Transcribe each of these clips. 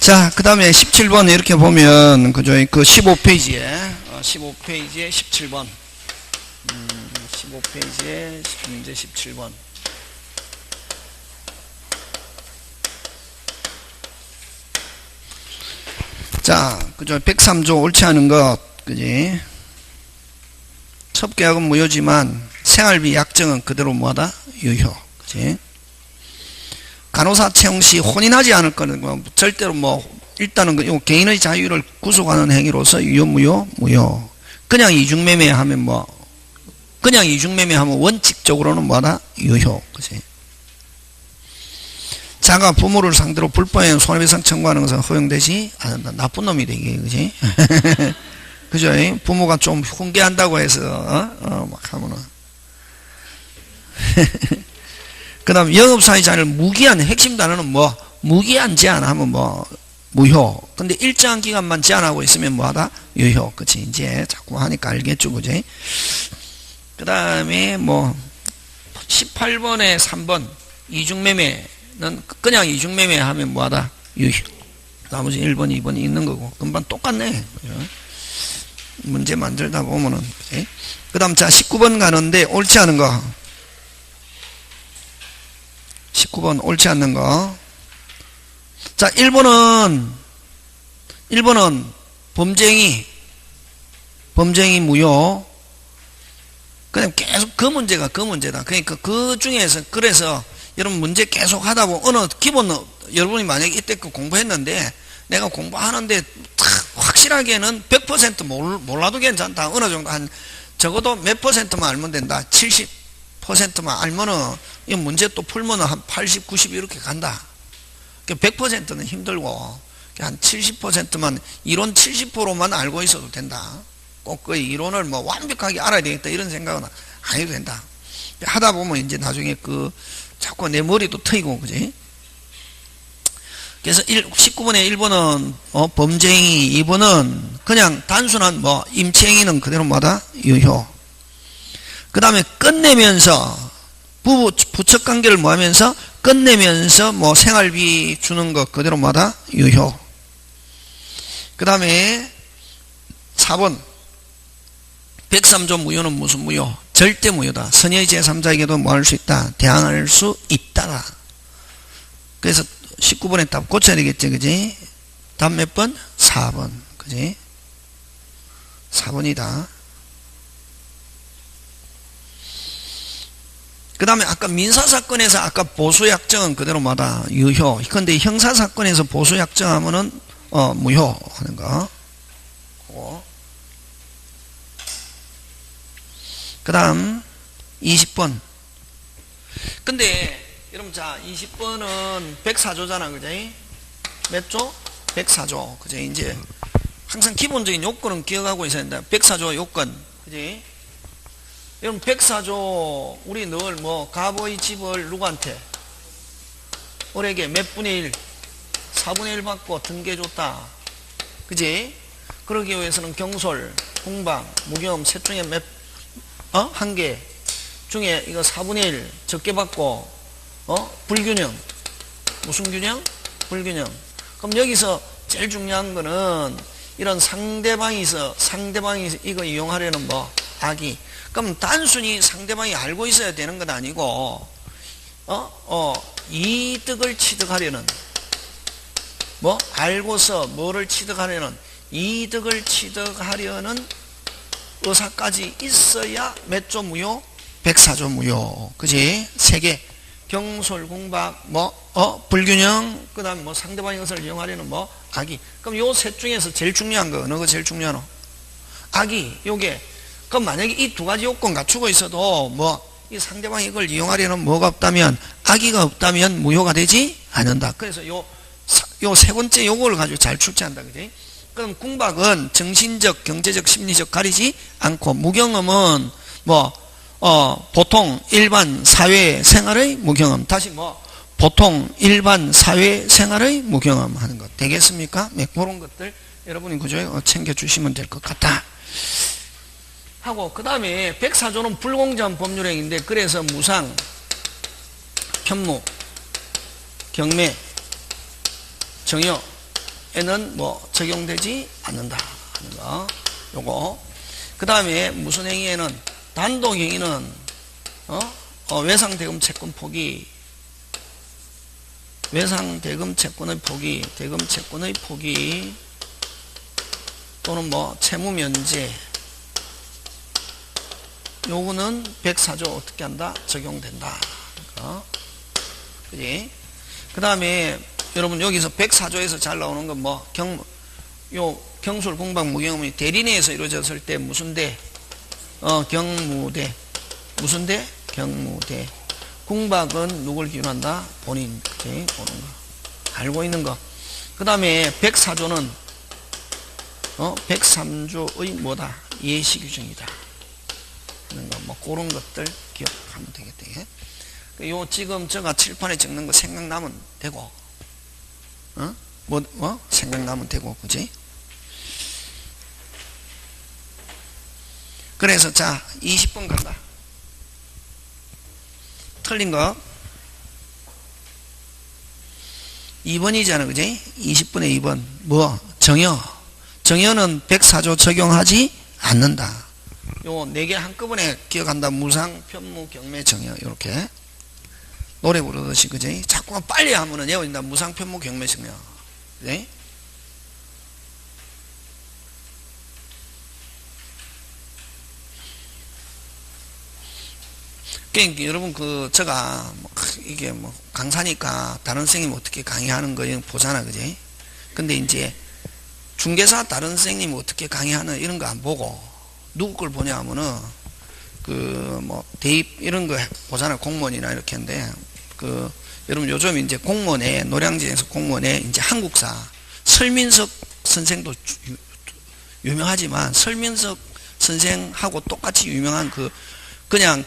자, 그 다음에 17번 이렇게 보면, 그죠? 그 15페이지에 17번. 15페이지에 문제 17번. 자, 그죠? 103조 옳지 않은 것, 그지? 첩계약은 무효지만 생활비 약정은 그대로 뭐하다? 유효. 그지? 간호사 채용 시 혼인하지 않을 거는 뭐 절대로 뭐 일단은 개인의 자유를 구속하는 행위로서 유효, 무효. 그냥 이중매매하면 그냥 이중매매하면 원칙적으로는 뭐하다? 유효. 그지? 자가 부모를 상대로 불법행 손해배상 청구하는 것은 허용되지 않는다. 나쁜 놈이 되게, 그지? 그죠? 부모가 좀 훈계한다고 해서, 막 하면은. 그 다음, 영업사의 자를 무기한, 핵심 단어는 무기한 제한 하면 무효. 근데 일정한 기간만 제한하고 있으면 뭐하다? 유효. 그치? 이제 자꾸 하니까 알겠죠? 그지? 그 다음에 18번에 3번, 이중매매는 그냥 이중매매 하면 뭐하다? 유효. 나머지 1번, 2번이 있는 거고. 금방 똑같네. 그죠? 문제 만들다 보면은. 그 다음, 자, 19번 가는데, 옳지 않은 거. 19번, 옳지 않는 거. 자, 1번은 범죄행위 무효. 그냥 계속 그 문제다. 그러니까 그 중에서, 그래서 여러분 문제 계속 하다 보면 여러분이 만약에 이때 공부했는데, 내가 공부하는데 확실하게는 100% 몰라도 괜찮다. 어느 정도 적어도 몇 %만 알면 된다. 70%만 알면은 이 문제 또 풀면은 한 80, 90 이렇게 간다. 100%는 힘들고 한 70%만 이론 70%만 알고 있어도 된다. 꼭 그 이론을 완벽하게 알아야 되겠다 이런 생각은 안 해도 된다. 하다 보면 이제 나중에 자꾸 내 머리도 트이고, 그지? 그래서 19번에 1번은 범죄행위, 2번은 그냥 단순한 임치행위는 그대로 뭐다? 유효. 그 다음에 끝내면서 부척 관계를 하면서 끝내면서 생활비 주는 것 그대로 뭐다? 유효. 그 다음에 4번 103조 무효는 무슨 무효? 절대 무효다. 선의의 제3자에게도 뭐 할 수 있다? 대항할 수 있다. 그래서 19번에 답 고쳐야 되겠지, 그지? 답 몇 번? 4번, 그지? 4번이다. 그 다음에 아까 민사사건에서 아까 보수약정은 그대로 뭐다? 유효. 근데 형사사건에서 보수약정하면은, 무효 하는 거. 그 다음, 20번. 근데, 여러분, 자, 20번은 104조잖아, 그지? 몇 조? 104조. 그지? 이제, 항상 기본적인 요건은 기억하고 있어야 된다. 104조 요건. 그지? 여러분, 104조, 우리 늘 갑의 집을 누구한테? 을에게 몇 분의 1? 4분의 1 받고 등기해줬다. 그지? 그러기 위해서는 경솔, 공방, 무경, 셋 중에 한 개 중에 이거 4분의 1 적게 받고, 불균형. 무슨 균형? 불균형. 그럼 여기서 제일 중요한 거는 이런 상대방이 이거 이용하려는 악의. 그럼 단순히 상대방이 알고 있어야 되는 건 아니고, 이득을 취득하려는, 알고서 뭐를 취득하려는, 이득을 취득하려는 의사까지 있어야 몇 조 무효? 104조 무효. 그지? 3개. 경솔, 공박, 불균형, 그 다음 상대방의 것을 이용하려는 악의. 그럼 요 셋 중에서 제일 중요한 거, 어느 거 제일 중요하노? 악의, 요게. 그럼 만약에 이 두 가지 요건 갖추고 있어도 이 상대방이 이걸 이용하려는 뭐가 없다면, 악의가 없다면 무효가 되지 않는다. 그래서 요 세 번째 요거를 가지고 잘 출제한다. 그지? 그럼 궁박은 정신적, 경제적, 심리적 가리지 않고, 무경험은 보통 일반 사회 생활의 무경험. 다시 보통 일반 사회 생활의 무경험 하는 것. 되겠습니까? 네, 그런 것들 여러분이 그죠? 챙겨주시면 될 것 같다. 하고, 그 다음에 104조는 불공정한 법률행위인데, 그래서 무상, 편무, 경매, 정여, 에는 뭐 적용되지 않는다 하는 거. 요거. 그 다음에 무슨 행위에는 단독 행위는 외상대금 채권 포기, 외상대금 채권의 포기, 대금 채권의 포기 또는 뭐 채무 면제, 요거는 104조 어떻게 한다? 적용된다. 그지? 그 다음에 여러분 여기서 104조에서 잘 나오는 건 뭐 경술 공박 무경험이 대리내에서 이루어졌을 때 무슨 대? 경무대. 무슨 대? 경무대. 공박은 누굴 기준한다? 본인. 그치? 보는 거. 알고 있는 거. 그 다음에 104조는 103조의 뭐다? 예시 규정이다. 하는 거. 뭐 그런 것들 기억하면 되겠다. 요 지금 제가 칠판에 적는 거 생각나면 되고, 생각나면 되고, 그지? 그래서 자 20번 간다. 틀린 거 2번이잖아, 그지? 20번에 2번 뭐? 정여. 정여는 104조 적용하지 않는다. 요 4개 한꺼번에 기억한다. 무상, 편무, 경매, 정여. 요렇게 노래 부르듯이, 그지? 자꾸만 빨리 하면은 외워진다. 무상, 편무, 경매, 정여. 그지? 그러니까 여러분 제가 이게 뭐 강사니까 다른 선생님 어떻게 강의하는 거 보잖아, 그지? 근데 이제 중개사 다른 선생님 어떻게 강의하는 이런 거 안 보고 누구 걸 보냐 하면은 뭐 대입 이런 거 보잖아, 공무원이나 이렇게 하는데 여러분 요즘 이제 공무원에 노량진에서 공무원에 이제 한국사 설민석 선생도 유명하지만 설민석 선생하고 똑같이 유명한 그냥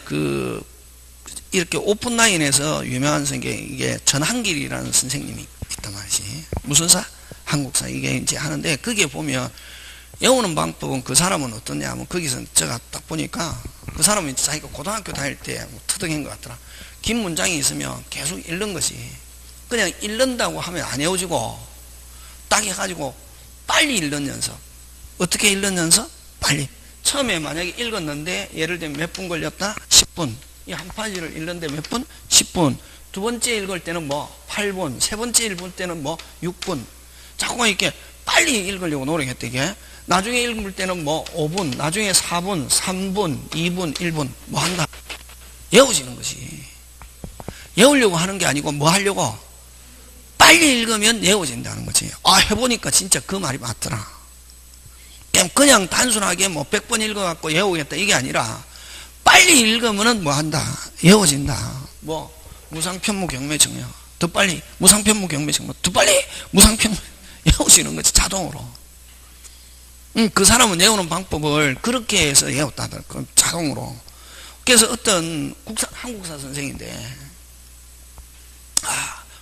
이렇게 오픈라인에서 유명한 선생님, 이게 전한길이라는 선생님이 있단 말이지. 무슨 사? 한국사. 이게 이제 하는데, 그게 보면, 외우는 방법은 그 사람은 어떠냐 하면, 거기서 제가 딱 보니까, 그 사람은 자기가 고등학교 다닐 때 터득한 것 같더라. 긴 문장이 있으면 계속 읽는 것이, 그냥 읽는다고 하면 안 외워지고, 딱 해가지고, 빨리 읽는 연습. 어떻게 읽는 연습? 빨리. 처음에 만약에 읽었는데 예를 들면 몇 분 걸렸다? 10분. 이 한 페이지를 읽는데 몇 분? 10분. 두 번째 읽을 때는 뭐 8분. 세 번째 읽을 때는 뭐 6분. 자꾸만 이렇게 빨리 읽으려고 노력했대. 이게 나중에 읽을 때는 뭐 5분, 나중에 4분, 3분, 2분, 1분 뭐 한다. 외워지는 것이. 외우려고 하는 게 아니고 뭐 하려고? 빨리 읽으면 외워진다는 거지. 해보니까 진짜 그 말이 맞더라. 그냥 단순하게 뭐 100번 읽어갖고 외우겠다 이게 아니라 빨리 읽으면은 뭐 한다? 외워진다. 뭐 무상편무 경매 정여. 더 빨리 무상편무 경매 정여. 더 빨리 무상편무 외우시는 거지 자동으로. 그 사람은 외우는 방법을 그렇게 해서 외웠다. 자동으로. 그래서 어떤 한국사 선생인데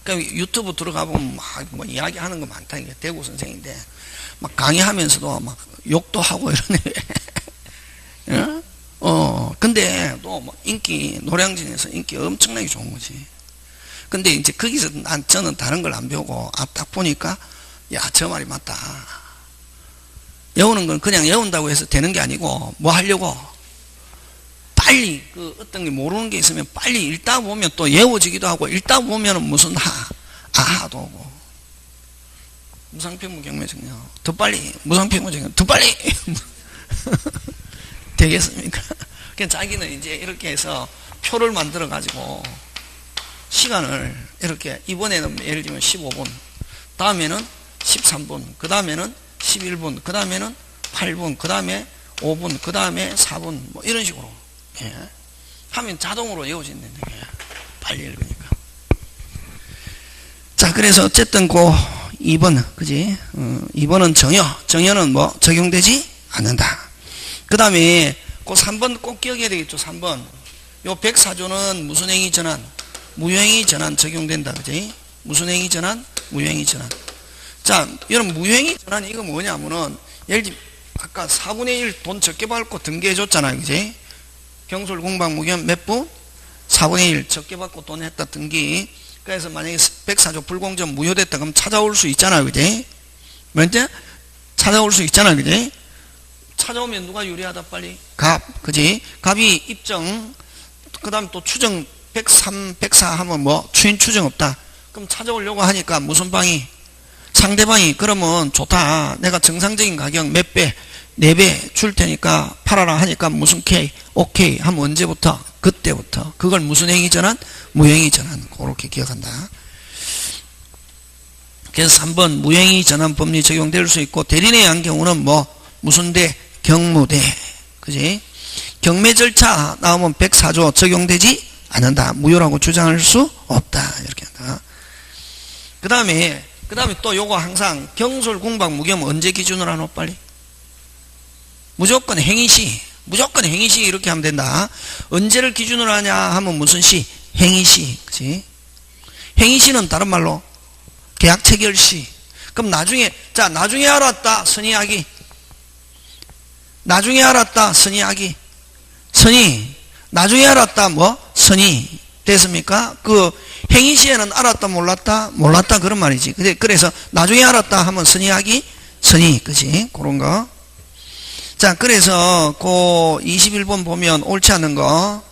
그러니까 유튜브 들어가 보면 뭐 이야기하는 거 많다. 이게 대구 선생인데 막 강의하면서도 막 욕도 하고 이러네. 근데 또 뭐 노량진에서 인기 엄청나게 좋은 거지. 근데 이제 거기서 저는 다른 걸 안 배우고 딱 보니까 저 말이 맞다. 외우는 건 그냥 외운다고 해서 되는 게 아니고 뭐 하려고 빨리 어떤 게 모르는 게 있으면 빨리 읽다 보면 또 외워지기도 하고 읽다 보면은 무슨 아하도 오고 무상편무 경매 정여. 더 빨리 무상편무 정여. 더 빨리 되겠습니까? 그냥 자기는 이제 이렇게 해서 표를 만들어 가지고 시간을 이렇게 이번에는 예를 들면 15분, 다음에는 13분, 그 다음에는 11분, 그 다음에는 8분, 그 다음에 5분, 그 다음에 4분 뭐 이런 식으로 하면 자동으로 외워진다는 게 빨리 읽으니까. 자, 그래서 어쨌든 2번, 그지? 2번은 정여는 뭐 적용되지 않는다. 그 다음에 3번 꼭 기억해야 되겠죠. 3번. 요 104조는 무슨 행위 전환? 무효행위 전환 적용된다. 그지? 무슨 행위 전환? 무효행위 전환. 자, 여러분 무효행위 전환 이거 뭐냐면은 예를 들면 아까 4분의 1 돈 적게 받고 등기해 줬잖아요. 그지? 경솔 공박 무효 몇 분? 4분의 1 적게 받고 돈 했다 등기. 그래서 만약에 104조 불공정 무효됐다 그럼 찾아올 수 있잖아요. 그지? 뭔지? 찾아올 수 있잖아, 그지? 찾아오면 누가 유리하다, 빨리? 갑, 그지? 갑이 입정, 그 다음 또 추정 103, 104 하면 뭐? 추인 추정 없다. 그럼 찾아오려고 하니까 무슨 방이? 상대방이 그러면 좋다. 내가 정상적인 가격 몇 배, 4배 줄 테니까 팔아라 하니까 무슨 K, 오케이 하면 언제부터? 그때부터. 그걸 무슨 행위 전환? 무행위 전환. 그렇게 기억한다. 그래서 3번 무행위 전환 법리 적용될 수 있고, 대리인에 의한 경우는 뭐? 무슨 대? 경무대. 그지? 경매 절차 나오면 104조 적용되지 않는다. 무효라고 주장할 수 없다. 이렇게 한다. 그 다음에 또 요거 항상 경솔, 공박, 무경 언제 기준으로 하노, 빨리? 무조건 행위시. 무조건 행위시 이렇게 하면 된다. 언제를 기준으로 하냐 하면 무슨 시? 행위시. 그치? 행위시는 다른 말로 계약 체결시. 그럼 나중에 알았다. 선의하기. 나중에 알았다. 선의하기. 선의. 나중에 알았다. 뭐? 선의. 됐습니까? 그 행위시에는 알았다 몰랐다? 몰랐다 그런 말이지. 그래서 나중에 알았다 하면 선의하기. 선의. 그치? 그런 거. 자, 그래서 그 21번 보면 옳지 않은 거.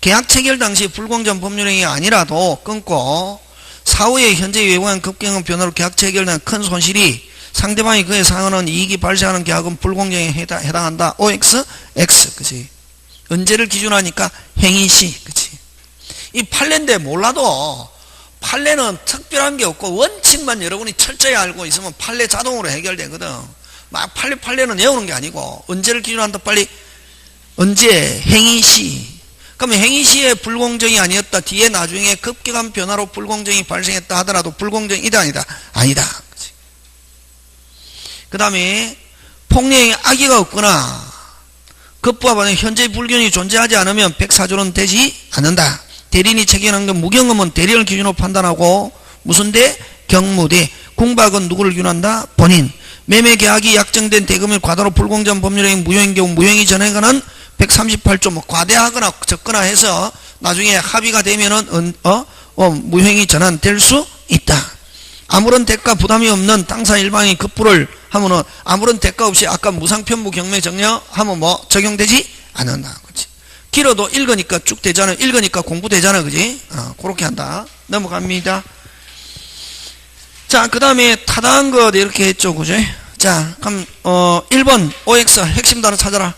계약 체결 당시 불공정 법률행위 아니라도 끊고 사후에 현재 외국인 급경한 변화로 계약 체결된 큰 손실이 상대방이 그에 상하는 이익이 발생하는 계약은 불공정에 해당한다. OX, X. 그치? 언제를 기준하니까 행위시. 그치? 이 판례인데 몰라도 판례는 특별한 게 없고 원칙만 여러분이 철저히 알고 있으면 판례 자동으로 해결되거든. 막 판례는 외우는 게 아니고 언제를 기준한다 빨리. 언제? 행위시. 그러면 행위시에 불공정이 아니었다. 뒤에 나중에 급격한 변화로 불공정이 발생했다 하더라도 불공정이다 아니다? 아니다. 그 다음에 폭력의 악의가 없거나 급부와 반응 현재 불균이 존재하지 않으면 104조는 되지 않는다. 대리인이 체결한 건 무경험은 대리인을 기준으로 판단하고 무슨 대? 경무대. 공박은 누구를 기준한다? 본인. 매매 계약이 약정된 대금을 과다로 불공정 법률행위 무효인 경우 무효행위 전행은 138조 뭐 과대하거나 적거나 해서 나중에 합의가 되면은 무효행위 전환될 수 있다. 아무런 대가 부담이 없는 당사 일방이 급부를 하면은 아무런 대가 없이 아까 무상편부 경매 정려 하면 뭐 적용되지 않는다. 그렇지? 길어도 읽으니까 쭉 되잖아. 읽으니까 공부되잖아. 그지? 그렇게 한다. 넘어갑니다. 자, 그 다음에 타당한 것 이렇게 했죠. 그죠? 자, 그럼 1번 OX 핵심 단어 찾아라.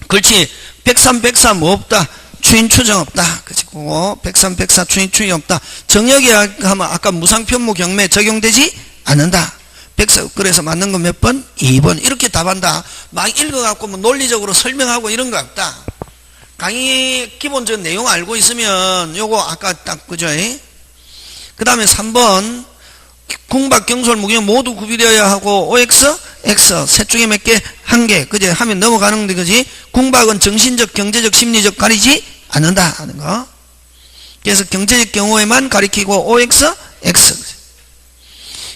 그렇지. 103, 104 뭐 없다. 추인 추정 없다. 그치? 그거 103, 104 추인 추정 없다. 정역계약 하면 아까 무상편무 경매 적용되지 않는다. 104 그래서 맞는 건 몇 번? 2번. 이렇게 답한다. 막 읽어갖고 뭐 논리적으로 설명하고 이런 거 없다. 강의 기본적인 내용 알고 있으면 요거 아까 딱 그죠? 그 다음에 3번 공박, 경솔, 무경 모두 구비되어야 하고 OX, X 셋 중에 몇 개? 한 개. 그제 하면 넘어가는데 그지? 공박은 정신적, 경제적, 심리적 가리지 않는다 하는 거. 그래서 경제적 경우에만 가리키고 OX, X.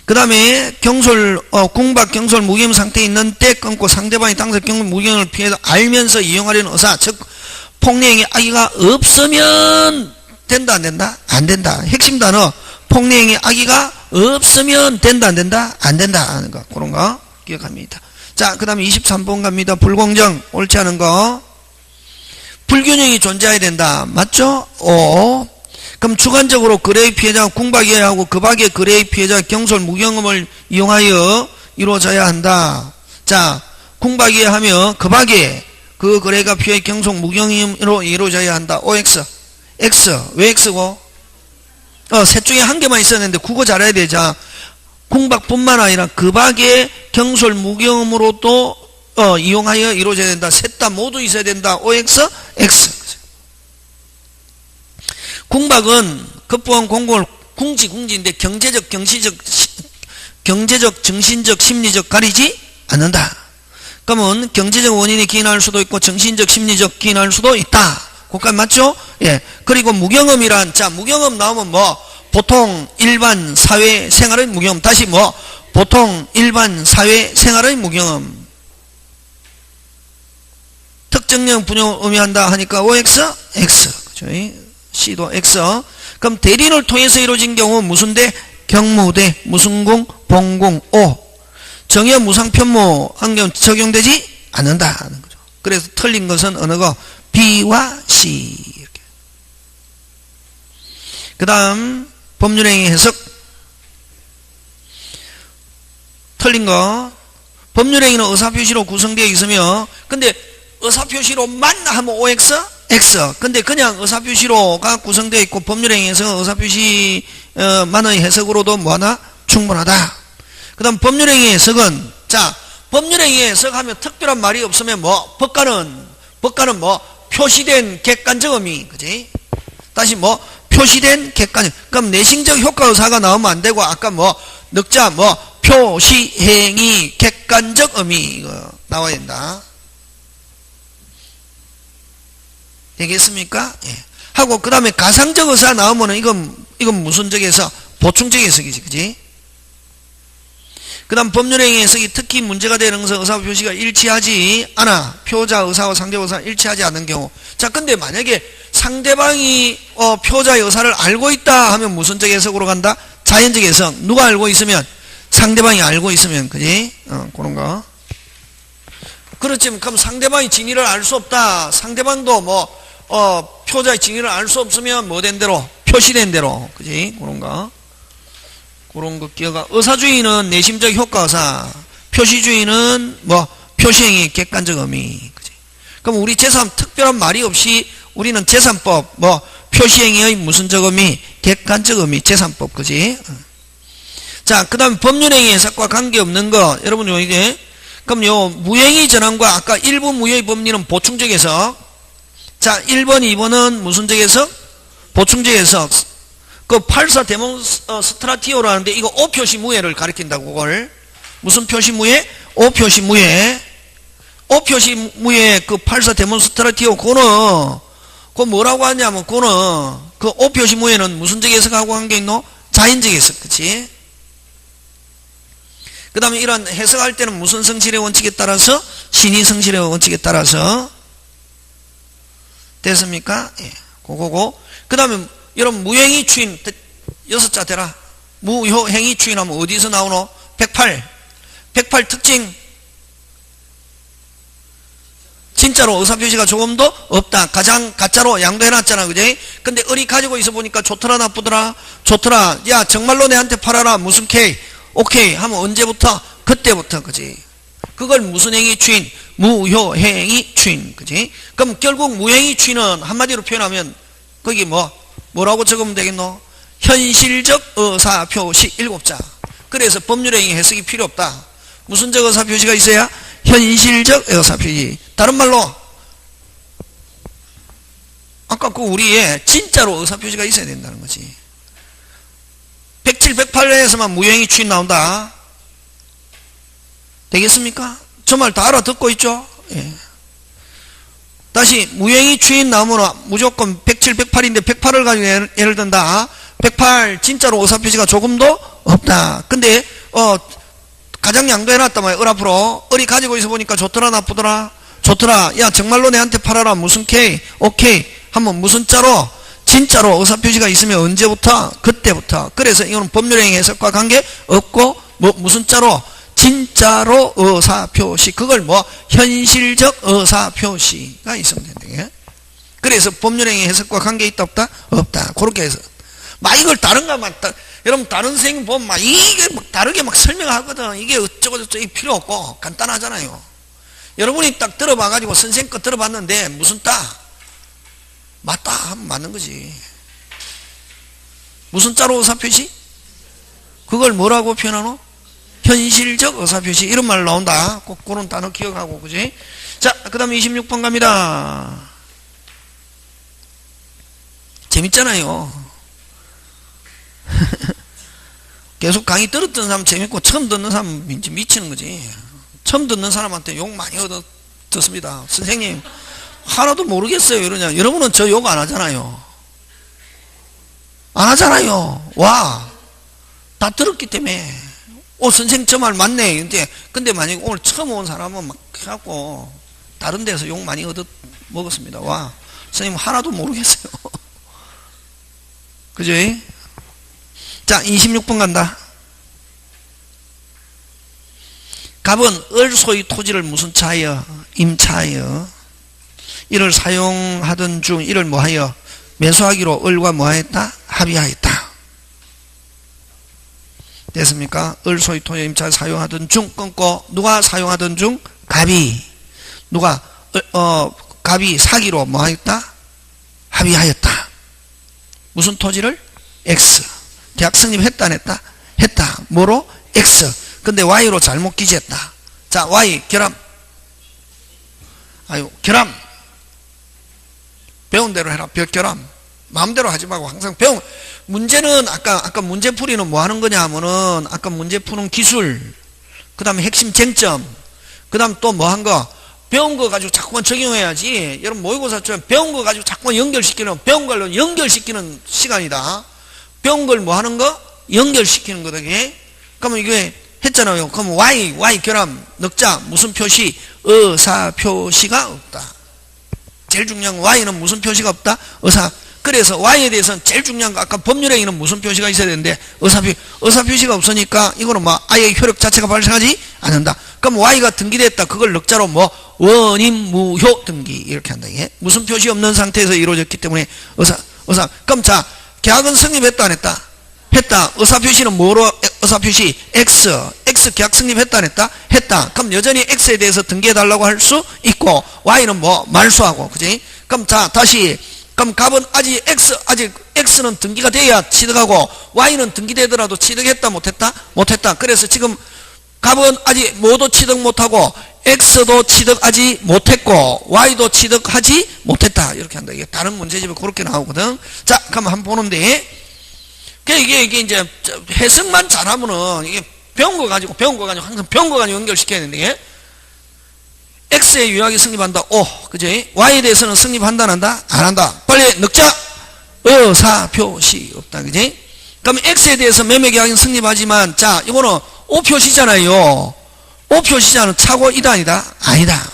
그 다음에 경솔, 공박, 경솔, 무경 상태에 있는 때 끊고 상대방이 당사 경솔, 무경을 피해서 알면서 이용하려는 의사, 즉 폭력행위 악의가 없으면 된다 안 된다? 안 된다. 핵심 단어 폭력행위 악의가 없으면 된다 안 된다? 안 된다 하는 거. 그런 거 기억합니다. 자, 그 다음에 23번 갑니다. 불공정 옳지 않은 거. 불균형이 존재해야 된다. 맞죠? 그럼 주관적으로 거래의 피해자가 공박이어야 하고 그 밖에 거래의 피해자가 경솔 무경험을 이용하여 이루어져야 한다. 자, 공박이어야 하며 그 밖에 그 거래가 피해 경솔 무경험으로 이루어져야 한다. OX, X. 왜 X고? 셋 중에 한 개만 있었는데 그거 잘해야 되자. 공박뿐만 아니라 그 밖에 경솔 무경험으로도 이용하여 이루어져야 된다. 셋 다 모두 있어야 된다. OX, X. 공박은 급부한 공공을 궁지인데 경제적, 정신적, 심리적 가리지 않는다. 그러면 경제적 원인이 기인할 수도 있고 정신적, 심리적 기인할 수도 있다. 그까지 맞죠? 예. 그리고 무경험이란, 자, 무경험 나오면 뭐, 보통 일반 사회 생활의 무경험. 다시 뭐, 보통 일반 사회 생활의 무경험. 특정령 분용을 의미한다 하니까 OX, X. 그죠? C도 X. 그럼 대리인을 통해서 이루어진 경우 무슨 대? 경무대, 무승공, 봉공, 오. 정여 무상편모 한 경우 적용되지 않는다는 거죠. 그래서 틀린 것은 어느 거? B와 C. 이렇게. 그 다음 법률행위 해석. 틀린 거. 법률행위는 의사표시로 구성되어 있으며, 근데 의사표시로만 하면 OX, X. 근데 그냥 의사표시로가 구성되어 있고 법률행위에서 의사표시만의 해석으로도 뭐하나? 충분하다. 그 다음 법률행위 해석은, 자, 법률행위 해석하면 특별한 말이 없으면 뭐? 법과는 뭐? 표시된 객관적 의미. 그지? 다시 뭐? 표시된 객관적. 그럼 내신적 효과 의사가 나오면 안 되고, 아까 뭐? 늑자 뭐? 표시, 행위, 객관적 의미. 이거 나와야 된다. 되겠습니까? 예. 하고, 그 다음에 가상적 의사 나오면은 이건 무슨 적에서? 보충적 해석이지. 그지? 그 다음 법률행위 해석이 특히 문제가 되는 것은 의사 표시가 일치하지 않아. 표자 의사와 상대 의사가 일치하지 않는 경우. 자, 근데 만약에 상대방이 표자의 의사를 알고 있다 하면 무슨 적 해석으로 간다? 자연적 해석. 누가 알고 있으면? 상대방이 알고 있으면. 그지? 그런 거. 그렇지만 그럼 상대방이 진위를 알 수 없다. 상대방도 뭐 표자의 진위를 알 수 없으면 뭐 된 대로? 표시된 대로. 그지? 그런 거. 그런 거 기어가. 의사주의는 내심적 효과의사, 표시주의는 뭐 표시행위 객관적 의미. 그지? 그럼 우리 제3 특별한 말이 없이 우리는 제3법 뭐 표시행위의 무슨적 의미, 객관적 의미, 제3법. 그지? 자, 그 다음 법률행위 해석과 관계없는 거. 여러분 이게 그럼 요 무행위 전환과 아까 일부 무효의 법리는 보충적 해석. 자, 1번 2번은 무슨적 해석? 보충적 해석. 그 84 데몬스트라티오라는데 이거 오표시 무예를 가리킨다고. 그걸 무슨 표시 무예? 오표시 무예. 오표시 무예 그 84 데몬스트라티오 그거 뭐라고 하냐면 그거는 그 오표시 무예는 무슨 적 해석하고 관계 있노? 자연적 해석. 그치? 그 다음에 이런 해석할 때는 무슨 성질의 원칙에 따라서? 신의 성질의 원칙에 따라서. 됐습니까? 예. 그거고. 그 다음에 여러분 무행위 추인 6자 되라. 무효행위 추인하면 어디서 나오노? 108 특징. 진짜로 의사표시가 조금도 없다. 가짜로 양도해놨잖아. 그지? 근데 의리 가지고 있어 보니까 좋더라 나쁘더라? 좋더라. 야 정말로 내한테 팔아라. 무슨 K? 오케이 하면 언제부터? 그때부터. 그지? 그걸 무슨 행위 추인? 무효행위 추인. 그지? 그럼 결국 무행위 추인은 한마디로 표현하면 거기 뭐라고 적으면 되겠노? 현실적 의사표시 7자. 그래서 법률행위 해석이 필요 없다. 무슨 적 의사표시가 있어야? 현실적 의사표시. 다른 말로 아까 그 우리의 진짜로 의사표시가 있어야 된다는 거지. 107, 108회에서만 무효행위 추인 나온다. 되겠습니까? 저 말 다 알아듣고 있죠? 예. 다시 무효행위 추인 나오면 무조건 107, 108인데 108을 가지고 예를 든다. 108 진짜로 의사표시가 조금도 없다. 근데 가장 양도해놨단 말이야. 을 앞으로 을이 가지고 있어 보니까 좋더라 나쁘더라? 좋더라. 야 정말로 내한테 팔아라. 무슨 K? 오케이 하면 무슨 자로? 진짜로 의사표시가 있으면 언제부터? 그때부터. 그래서 이거는 법률행위 해석과 관계 없고 무슨 자로? 진짜로 의사표시. 그걸 현실적 의사표시가 있으면 된다. 그래서 법률행위 해석과 관계 있다 없다? 없다. 그렇게 해서 이걸 여러분 다른 선생님 보면 이게 다르게 설명하거든. 이게 어쩌고저쩌고 필요 없고 간단하잖아요. 여러분이 딱 들어봐 가지고 선생님 거 들어봤는데 무슨 맞다 하면 맞는 거지. 무슨 자로 의사표시? 그걸 뭐라고 표현하노? 현실적 의사표시. 이런 말 나온다. 꼭 그런 단어 기억하고. 그지? 자, 그 다음에 26번 갑니다. 재밌잖아요. 계속 강의 들었던 사람 재밌고 처음 듣는 사람 미치는 거지. 처음 듣는 사람한테 욕 많이 듣습니다. 선생님 하나도 모르겠어요 이러냐. 여러분은 저 욕 안 하잖아요. 안 하잖아요. 와, 다 들었기 때문에. 선생님 저 말 맞네. 근데 만약에 오늘 처음 온 사람은 막 해갖고 다른 데서 욕 많이 먹었습니다. 와, 선생님 하나도 모르겠어요. 그죠? 자, 26번 간다. 갑은 을 소유 토지를 무슨 차하여? 임차하여. 이를 사용하던 중 이를 뭐하여? 매수하기로 을과 뭐하였다? 합의하였다. 됐습니까? 을 소유 토지 임차 사용하던 중 끊고 누가 사용하던 중? 갑이. 누가 갑이 사기로 뭐하였다? 합의하였다. 무슨 토지를? X. 계약 성립했다 안 했다? 했다. 뭐로? X. 근데 Y로 잘못 기재했다. 자, Y 결함. 아유, 결함. 배운 대로 해라. 결함. 마음대로 하지 말고 항상 문제는 아까 문제풀이는 뭐 하는 거냐 하면은 아까 문제 푸는 기술, 그 다음에 핵심 쟁점, 그 다음 또 뭐 한 거, 배운 거 가지고 자꾸만 적용해야지. 여러분 모의고사처럼 배운 거 가지고 자꾸만 배운 걸로 연결시키는 시간이다. 배운 걸 뭐 하는 거? 연결시키는 거다. 그러면 이게 했잖아요. 그럼 Y 결함, 넉자, 무슨 표시? 의사 표시가 없다. 제일 중요한 건 Y는 무슨 표시가 없다? 의사. 그래서 Y에 대해서는 제일 중요한 거 아까 법률행위는 무슨 표시가 있어야 되는데 의사 표시가 없으니까 이거는 뭐 아예 효력 자체가 발생하지 않는다. 그럼 Y가 등기됐다. 그걸 넉자로 뭐 원인 무효 등기 이렇게 한다. 이게 무슨 표시 없는 상태에서 이루어졌기 때문에 의사. 그럼 자, 계약은 성립했다 안 했다? 했다. 의사 표시는 뭐로? 의사 표시 X 계약 성립했다 안 했다? 했다. 그럼 여전히 X에 대해서 등기해 달라고 할 수 있고 Y는 뭐 말소하고, 그지? 그럼 자, 다시. 그럼 갑은 아직 X는 등기가 돼야 취득하고 Y는 등기되더라도 취득했다 못했다? 못했다. 그래서 지금 갑은 아직 뭐도 취득 못하고 X도 취득하지 못했고 Y도 취득하지 못했다. 이렇게 한다. 이게 다른 문제집에 그렇게 나오거든. 자, 그럼 한번 보는데 이게 이제 해석만 잘하면은 이게 배운 거 가지고 항상 배운 거 가지고 연결시켜야 되는데 X에 유효하게 성립한다. 그지? Y에 대해서는 성립한다 안 한다? 안 한다. 빨리 넉자 의사 표시 없다. 그지? 그럼 X에 대해서 매매 계약은 성립하지만 자, 이거는 O 표시잖아요. O 표시자는 차고이다 아니다? 아니다.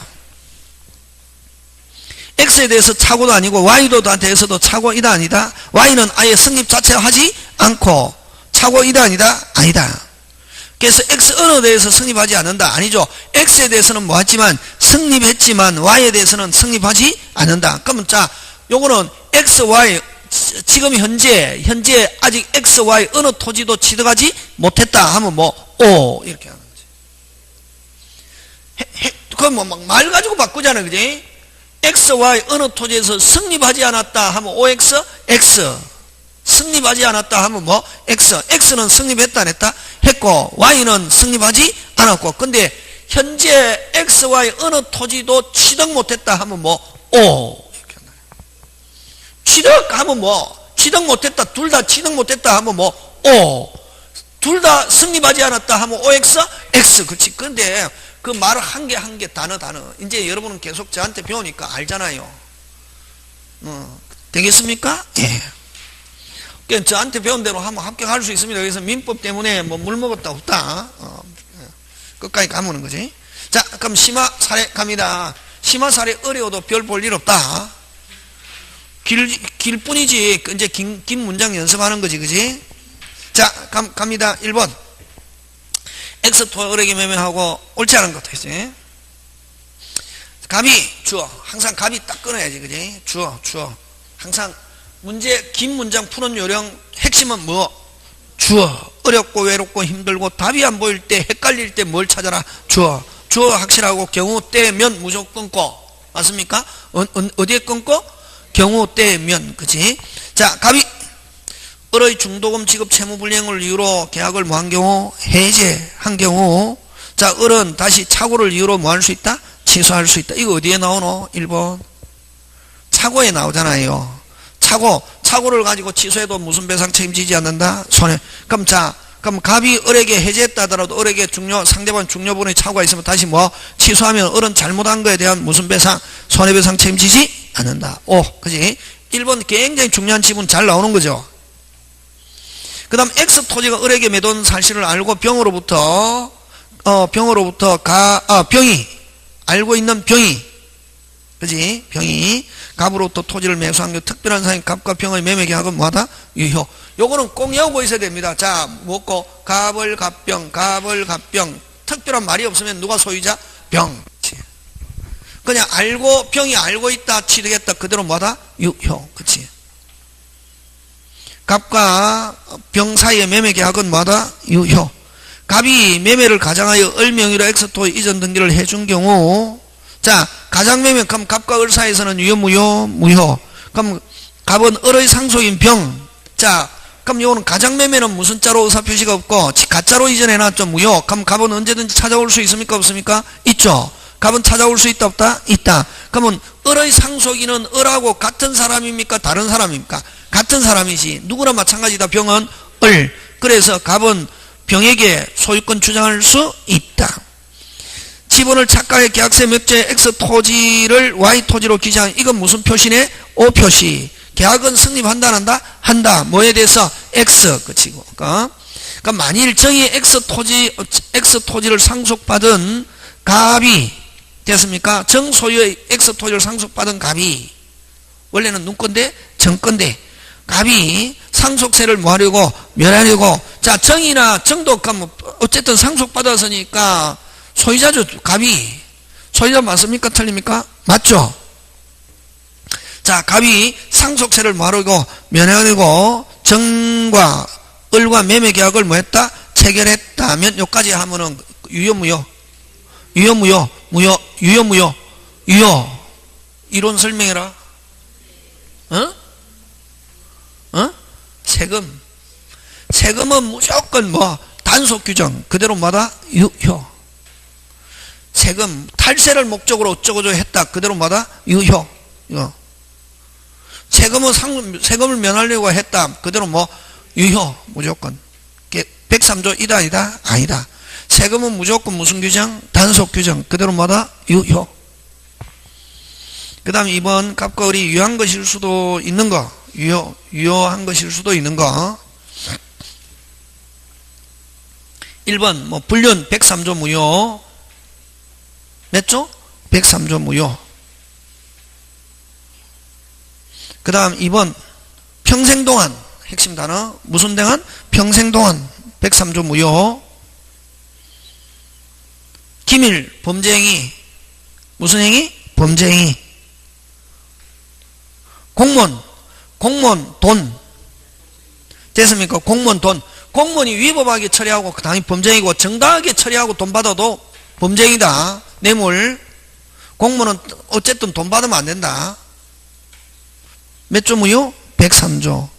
X에 대해서 차고도 아니고 Y도 대해서도 차고이다 아니다? Y는 아예 성립 자체를 하지 않고 차고이다 아니다? 아니다. 그래서 X 언어에 대해서 성립하지 않는다. 아니죠. X에 대해서는 뭐 했지만 성립했지만 Y에 대해서는 성립하지 않는다. 그러면 자, 요거는 X, Y 지금 현재 아직 X, Y 어느 토지도 취득하지 못했다 하면 뭐 O 이렇게 하는 거지. 그건 뭐 막 말 가지고 바꾸잖아요. 그지? X, Y 어느 토지에서 성립하지 않았다 하면 OX, X. 성립하지 않았다 하면 뭐? X는 성립했다 안 했다? 했고 Y는 성립하지 않았고 근데 현재 X, Y 어느 토지도 취득 못했다 하면 뭐? O 취득하면 뭐? 취득 못했다 둘 다 취득 못했다 하면 뭐? O 둘 다 성립하지 않았다 하면 OX, X. 그렇지. 근데 그 말을 한 개 단어 이제 여러분은 계속 저한테 배우니까 알잖아요. 되겠습니까? 예. 저한테 배운 대로 하면 합격할 수 있습니다. 그래서 민법 때문에 뭐 물 먹었다 없다. 끝까지 가보는 거지. 자, 그럼 심화 사례 갑니다. 심화 사례 어려워도 별 볼 일 없다. 길 뿐이지. 이제 긴 문장 연습하는 거지, 그지? 자, 갑니다. 1번. X토 을에게 매매하고 옳지 않은 것도 있지. 갑이 주어. 항상 갑이 딱 끊어야지, 그지? 주어. 항상 긴 문장 푸는 요령 핵심은 뭐? 주어. 어렵고 외롭고 힘들고 답이 안 보일 때 헷갈릴 때 뭘 찾아라? 주어 확실하고 경우 때면 무조건 끊고 맞습니까? 어디에 끊고? 경우 때면. 그치? 자, 갑이 을의 중도금 지급 채무불이행을 이유로 계약을 뭐 한 경우? 해제한 경우. 자, 을은 다시 착오를 이유로 뭐 할 수 있다? 취소할 수 있다. 이거 어디에 나오노? 1번 착오에 나오잖아요. 착오를 가지고 취소해도 무슨 배상 책임지지 않는다? 그럼 갑이 을에게 해제했다 하더라도 을에게 상대방 중요분의 착오가 있으면 다시 뭐 취소하면 을은 잘못한 거에 대한 무슨 배상? 손해배상 책임지지 않는다. 그지? 1번 굉장히 중요한 지문 잘 나오는 거죠. 그 다음 X 토지가 을에게 매도한 사실을 알고 병으로부터 병이 알고 있는 병이, 그지? 병이 갑으로부터 토지를 매수한 게 특별한 사항인 갑과 병의 매매 계약은 뭐하다? 유효. 요거는 꼭 외우고 있어야 됩니다. 자, 뭐고? 갑을, 갑병, 갑을, 갑병. 특별한 말이 없으면 누가 소유자? 병. 그냥 알고, 병이 알고 있다, 취득했다. 그대로 뭐다? 유효. 그치? 갑과 병 사이의 매매 계약은 뭐다? 유효. 갑이 매매를 가장하여 을 명의로 엑스토 이전 등기를 해준 경우, 자, 가장 매매, 그럼 갑과 을 사이에서는 유효, 무효? 무효. 그럼 갑은 을의 상속인 병. 자, 그럼 요거는 가장 매매는 무슨 자로 의사표시가 없고 가짜로 이전해놨죠. 무효. 그럼 갑은 언제든지 찾아올 수 있습니까? 없습니까? 있죠. 갑은 찾아올 수 있다 없다? 있다. 그러면 을의 상속인은 을하고 같은 사람입니까? 다른 사람입니까? 같은 사람이지. 누구나 마찬가지다. 병은 을. 그래서 갑은 병에게 소유권 주장할 수 있다. 지분을 착각해 계약세 맥제 X 토지를 Y 토지로 기재한 이건 무슨 표시네? O 표시. 계약은 성립한다 안 한다? 한다. 뭐에 대해서? X. 그치고. 그러니까 만일 정의 X 토지를 상속받은 갑이 됐습니까? 정소유의 X 토지를 상속받은 갑이 원래는 누건데? 정건데 갑이 상속세를 뭐 하려고? 멸하려고. 자, 정이나 정도 어쨌든 상속받았으니까 소유자죠. 갑이. 소유자 맞습니까? 틀립니까? 맞죠? 자, 갑이 상속세를 뭐 하려고? 면하려고 정과 을과 매매 계약을 뭐 했다? 체결했다면 요까지 하면은 유효 무효? 유효 무효? 무효? 유효 무효? 유효. 이론 설명해라. 세금. 세금은 무조건 뭐 단속 규정 그대로 뭐다? 유효. 세금 탈세를 목적으로 어쩌고저쩌고 했다. 그대로 뭐다? 유효. 세금을 면하려고 했다. 그대로 뭐 유효. 무조건. 103조 이다 아니다? 아니다. 세금은 무조건 무슨 규정? 단속 규정. 그대로 뭐다? 유효. 그 다음 2번 갑과 을이 유효한 것일 수도 있는 거. 유효한 것일 수도 있는 거. 1번 뭐 불륜 103조 무효. 몇 조? 103조 무효. 그 다음 2번 평생 동안 핵심 단어 무슨 동안? 평생 동안 103조 무효. 기밀 범죄행위 무슨 행위? 범죄행위. 공무원 돈 됐습니까? 공무원 돈. 공무원이 위법하게 처리하고 당연히 범죄이고 정당하게 처리하고 돈 받아도 범죄이다. 뇌물. 공무원은 어쨌든 돈 받으면 안 된다. 몇 조 무효? 103조.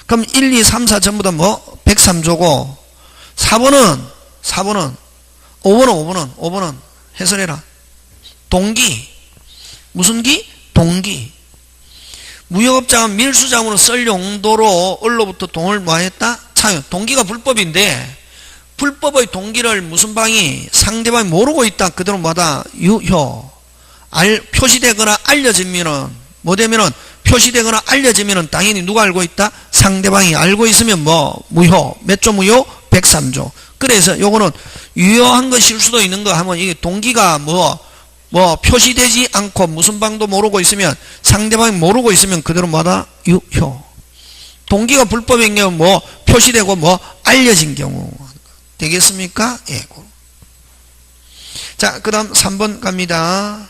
그럼 1, 2, 3, 4 전부 다 뭐? 103조고 4번은 5번은 해설해라. 동기. 무슨 기? 동기. 무역업자가 밀수자문을 쓸 용도로 을로부터 돈을 뭐 했다? 차요. 동기가 불법인데 불법의 동기를 무슨 방이 상대방이 모르고 있다. 그대로 뭐다? 유효. 표시되거나 알려지면은 뭐 되면은 표시되거나 알려지면은 당연히 누가 알고 있다? 상대방이 알고 있으면 뭐 무효. 몇 조 무효? 103조. 그래서 요거는 유효한 것일 수도 있는 거 하면 이게 동기가 뭐 표시되지 않고 무슨 방도 모르고 있으면 상대방이 모르고 있으면 그대로 뭐다? 유효. 동기가 불법인 경우 뭐 표시되고 뭐 알려진 경우 되겠습니까? 예. 자, 그 다음 3번 갑니다.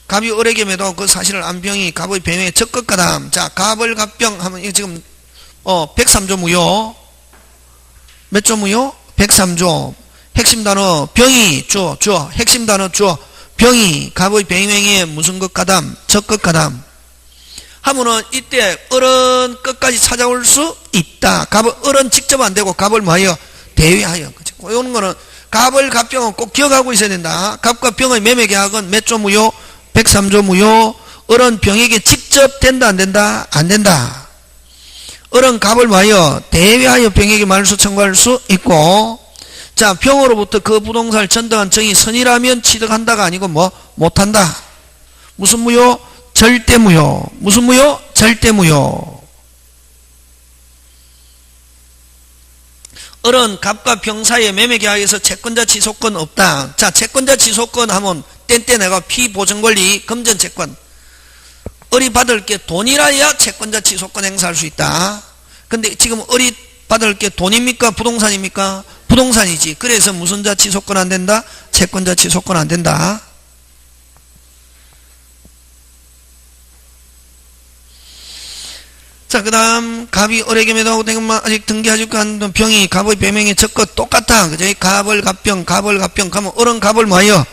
갑이 을에게 매도하고 그 사실을 안 병이 갑의 배명에 적극가담. 자, 갑을 갑병 하면 이거 지금 103조 무효. 몇 조 무효? 103조. 핵심 단어 병이 주어 핵심 단어 주어 병이 갑의 배명에 무슨 것 가담? 적극 가담. 하면은 이때 을은 끝까지 찾아올 수 있다. 을은 직접 안 되고 갑을 뭐하여? 대위하여. 그렇죠? 이런 거는 갑을 갑병은 꼭 기억하고 있어야 된다. 갑과 병의 매매 계약은 몇 조 무효? 103조 무효. 을은 병에게 직접 된다 안 된다? 안 된다. 을은 갑을 뭐하여? 대위하여 병에게 말소 청구할 수 있고. 자, 병으로부터 그 부동산을 전등한 정이 선이라면 취득한다가 아니고 뭐 못한다. 무슨 무효? 절대 무효. 무슨 무효? 절대 무효. 을은 갑과 병 사이의 매매 계약에서 채권자 지속권 없다. 자, 채권자 지속권 하면 땐때 내가 피보증권리 금전채권. 을이 받을 게 돈이라야 채권자 취소권 행사할 수 있다. 근데 지금 을이 받을 게 돈입니까? 부동산입니까? 부동산이지. 그래서 무슨 자 취소권 안 된다? 채권자 취소권 안 된다. 자, 그 다음 갑이 을에게 매도하고 대금만 아직 등기하지 않은 병이 갑의 배명에 적것 똑같아. 그죠? 갑을 갑병 그러면 을은 갑을 뭐하여?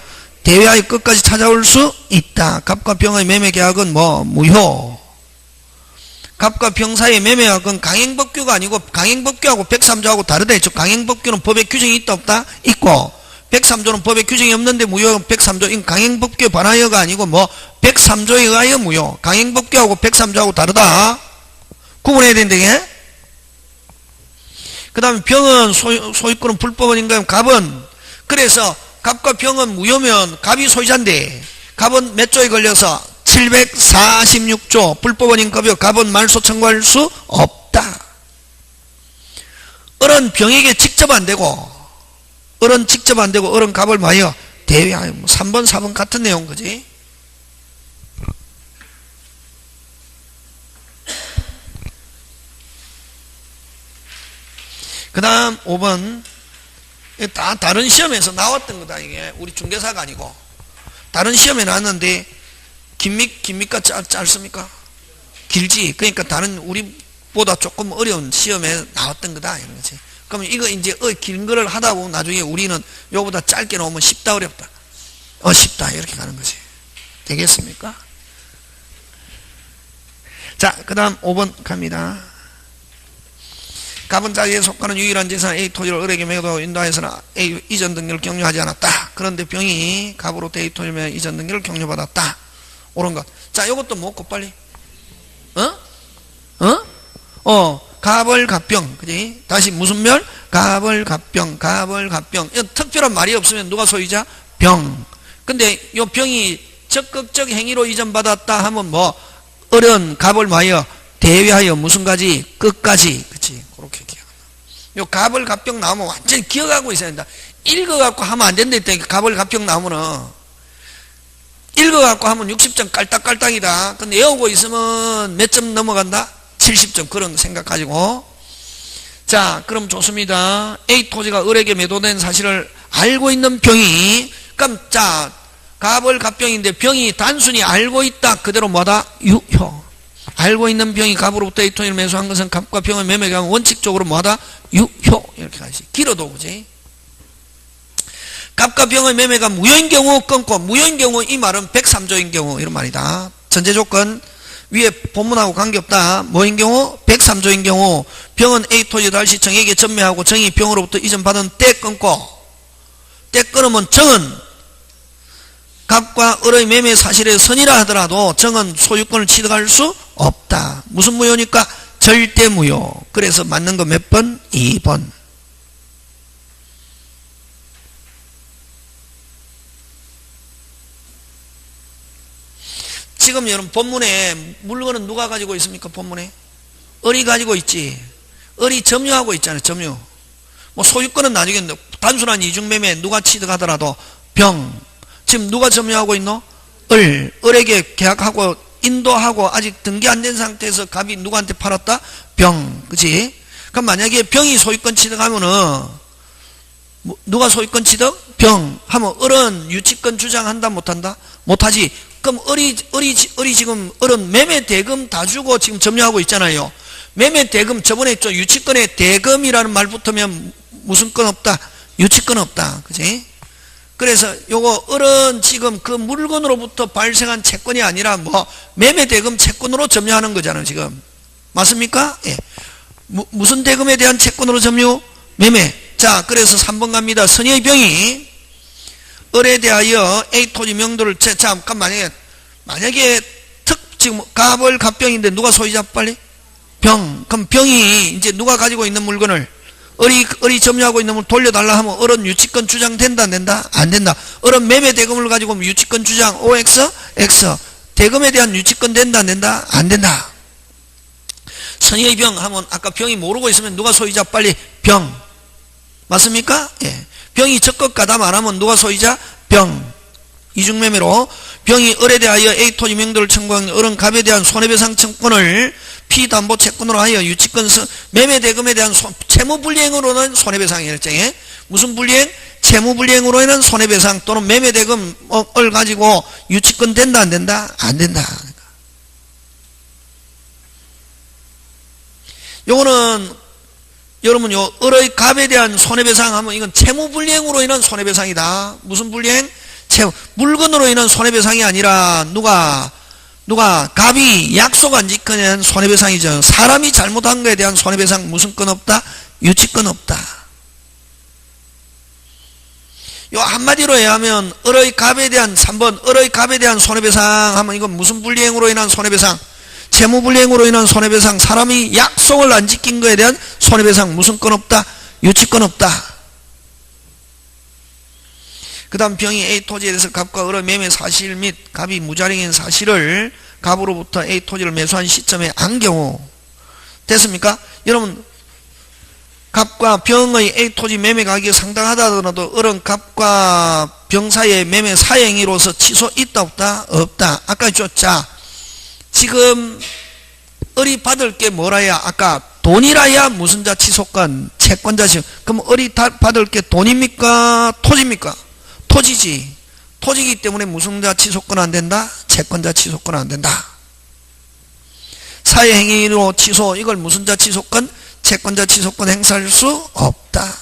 대외하여 끝까지 찾아올 수 있다. 갑과 병의 매매 계약은 뭐 무효. 갑과 병 사이의 매매 계약은 강행법규가 아니고 강행법규하고 103조하고 다르다 했죠. 강행법규는 법에 규정이 있다 없다? 있고 103조는 법에 규정이 없는데 무효. 103조 이건 강행법규에 반하여가 아니고 뭐 103조에 의하여 무효. 강행법규하고 103조하고 다르다. 구분해야 된다게. 그 다음에 병은 소유권은 불법원인가요? 갑은 그래서 갑과 병은 무효면 갑이 소유자인데 갑은 몇 조에 걸려서 746조 불법원인 급여 갑은 말소 청구할 수 없다. 을은 병에게 직접 안 되고 을은 직접 안 되고 을은 갑을 뭐하여? 대외하여. 3번 4번 같은 내용 그지? 그 다음 5번 다 다른 시험에서 나왔던 거다. 이게 우리 중개사가 아니고 다른 시험에 나왔는데 깁니까 짧습니까? 길지. 그러니까 다른 우리보다 조금 어려운 시험에 나왔던 거다 이런 거지. 그러면 이거 이제 긴 거를 하다 보면 나중에 우리는 요보다 짧게 나오면 쉽다 어렵다. 쉽다 이렇게 가는 거지. 되겠습니까? 자, 그 다음 5번 갑니다. 갑은 자기에 속하는 유일한 재산 A 토지를 을에게 매도하고 인도하여서는 A 이전 등기를 격려하지 않았다. 그런데 병이 갑으로부터 A 토지를 매도 이전 등기를 격려받았다. 옳은 것. 자, 요것도 먹고 빨리. 갑을 갑병. 그지? 다시 무슨 멸? 갑을 갑병. 특별한 말이 없으면 누가 소유자? 병. 근데 요 병이 적극적 행위로 이전받았다 하면 뭐 을은 갑을 뭐하여? 대위하여 무슨 가지? 끝까지. 그치? 그렇게 기억한다. 요 갑을 갑병 나오면 완전히 기억하고 있어야 된다. 읽어갖고 하면 안 된다 했다니까. 갑을 갑병 나오면은. 읽어갖고 하면 60점 깔딱깔딱이다. 근데 외우고 있으면 몇 점 넘어간다? 70점. 그런 생각 가지고. 자, 그럼 좋습니다. A 토지가 을에게 매도된 사실을 알고 있는 병이, 그럼, 자, 갑을 갑병인데 병이 단순히 알고 있다. 그대로 뭐다? 유효. 알고 있는 병이 갑으로부터 A 토지를 매수한 것은 갑과 병의 매매 계약은 원칙적으로 뭐다? 유효. 이렇게 가지. 길어도, 그지? 갑과 병의 매매가 무효인 경우 끊고, 무효인 경우 이 말은 103조인 경우 이런 말이다. 전제 조건 위에 본문하고 관계없다. 뭐인 경우? 103조인 경우 병은 A 토지 달시 정에게 전매하고 정이 병으로부터 이전받은 때 끊고, 때 끊으면 정은 갑과 을의 매매 사실의 선이라 하더라도 정은 소유권을 취득할 수 없다. 무슨 무효니까? 절대 무효. 그래서 맞는 거 몇 번? 2번. 지금 여러분 본문에 물건은 누가 가지고 있습니까? 본문에 을이 가지고 있지. 을이 점유하고 있잖아요. 점유. 뭐 소유권은 나중에 단순한 이중매매 누가 취득하더라도 병. 지금 누가 점유하고 있노? 을에게 계약하고 인도하고 아직 등기 안 된 상태에서 갑이 누구한테 팔았다? 병. 그치? 그럼 만약에 병이 소유권 취득하면은 누가 소유권 취득? 병. 하면 을은 유치권 주장한다 못한다? 못하지. 그럼 을이 지금 을은 매매 대금 다 주고 지금 점유하고 있잖아요. 매매 대금 저번에 했죠. 유치권에 대금이라는 말 붙으면 무슨 건 없다? 유치권 없다. 그지? 그래서 요거 을은 지금 그 물건으로부터 발생한 채권이 아니라 뭐 매매 대금 채권으로 점유하는 거잖아요. 지금. 맞습니까? 예. 무슨 대금에 대한 채권으로 점유? 매매. 자, 그래서 3번 갑니다. 선의의 병이 을에 대하여 A 토지 명도를 잠깐 만약에 지금 갑을 갑병인데 누가 소유자 빨리? 병. 그럼 병이 이제 누가 가지고 있는 물건을 을이 점유하고 있는 걸 돌려달라 하면 을은 유치권 주장 된다 안 된다? 안 된다. 을은 매매 대금을 가지고 유치권 주장 OX X 대금에 대한 유치권 된다 안 된다? 안 된다. 선의의 병 하면 아까 병이 모르고 있으면 누가 소유자 빨리? 병. 맞습니까? 예. 병이 적극 가담 안 하면 누가 소유자? 병. 이중매매로 병이 을에 대하여 A 토지 명도를 청구한 을은 갑에 대한 손해배상 청구권을 피담보 채권으로 하여 유치권 매매대금에 대한 채무불이행으로는 손해배상이 일정해. 무슨 불이행? 채무불이행으로 인한 손해배상 또는 매매대금을 가지고 유치권 된다 안 된다? 안 된다. 요거는 여러분 요 을의 갑에 대한 손해배상 하면 이건 채무불이행으로 인한 손해배상이다. 무슨 불이행? 물건으로 인한 손해배상이 아니라 누가 갑이 약속 안 지키는 손해배상이죠. 사람이 잘못한 거에 대한 손해배상 무슨 건 없다? 유치권 없다. 요 한마디로 얘기하면 을의 갑에 대한 3번 을의 갑에 대한 손해배상 하면 이건 무슨 불이행으로 인한 손해배상? 채무불이행으로 인한 손해배상. 사람이 약속을 안 지킨 거에 대한 손해배상 무슨 건 없다? 유치권 없다. 그 다음 병이 A 토지에 대해서 갑과 을의 매매 사실 및 갑이 무자력인 사실을 갑으로부터 A 토지를 매수한 시점에 안 경우 됐습니까? 여러분 갑과 병의 A 토지 매매 가격이 상당하다 하더라도 을은 갑과 병 사이의 매매 사행위로서 취소 있다 없다? 없다. 아까 줬자 지금 을이 받을 게 뭐라야? 아까 돈이라야 무슨자 취소권 채권자 취소. 그럼 을이 받을 게 돈입니까? 토지입니까? 토지지. 토지이기 때문에 무슨자 취소권 안 된다? 채권자 취소권 안 된다. 사회행위로 취소 이걸 무슨자 취소권? 채권자 취소권 행사할 수 없다.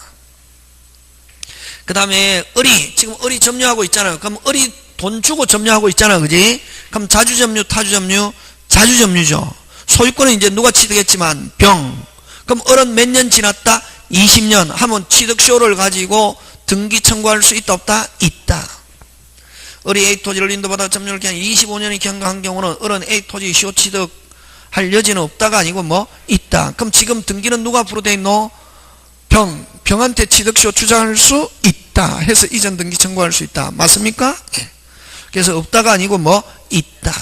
그 다음에 을이 지금 을이 점유하고 있잖아요. 그럼 을이 돈 주고 점유하고 있잖아, 그지? 그럼 자주점유, 타주점유, 자주점유죠. 소유권은 이제 누가 취득했지만 병. 그럼 을은 몇 년 지났다? 20년 하면 취득쇼를 가지고 등기 청구할 수 있다 없다? 있다. 을이 A 토지를 인도받아 점유를 기한 25년이 경과한 경우는 을은 A 토지 쇼 취득할 여지는 없다가 아니고 뭐 있다. 그럼 지금 등기는 누가 앞으로 돼 있노? 병한테 취득쇼 주장할 수 있다 해서 이전 등기 청구할 수 있다. 맞습니까? 그래서 없다가 아니고 뭐 있다.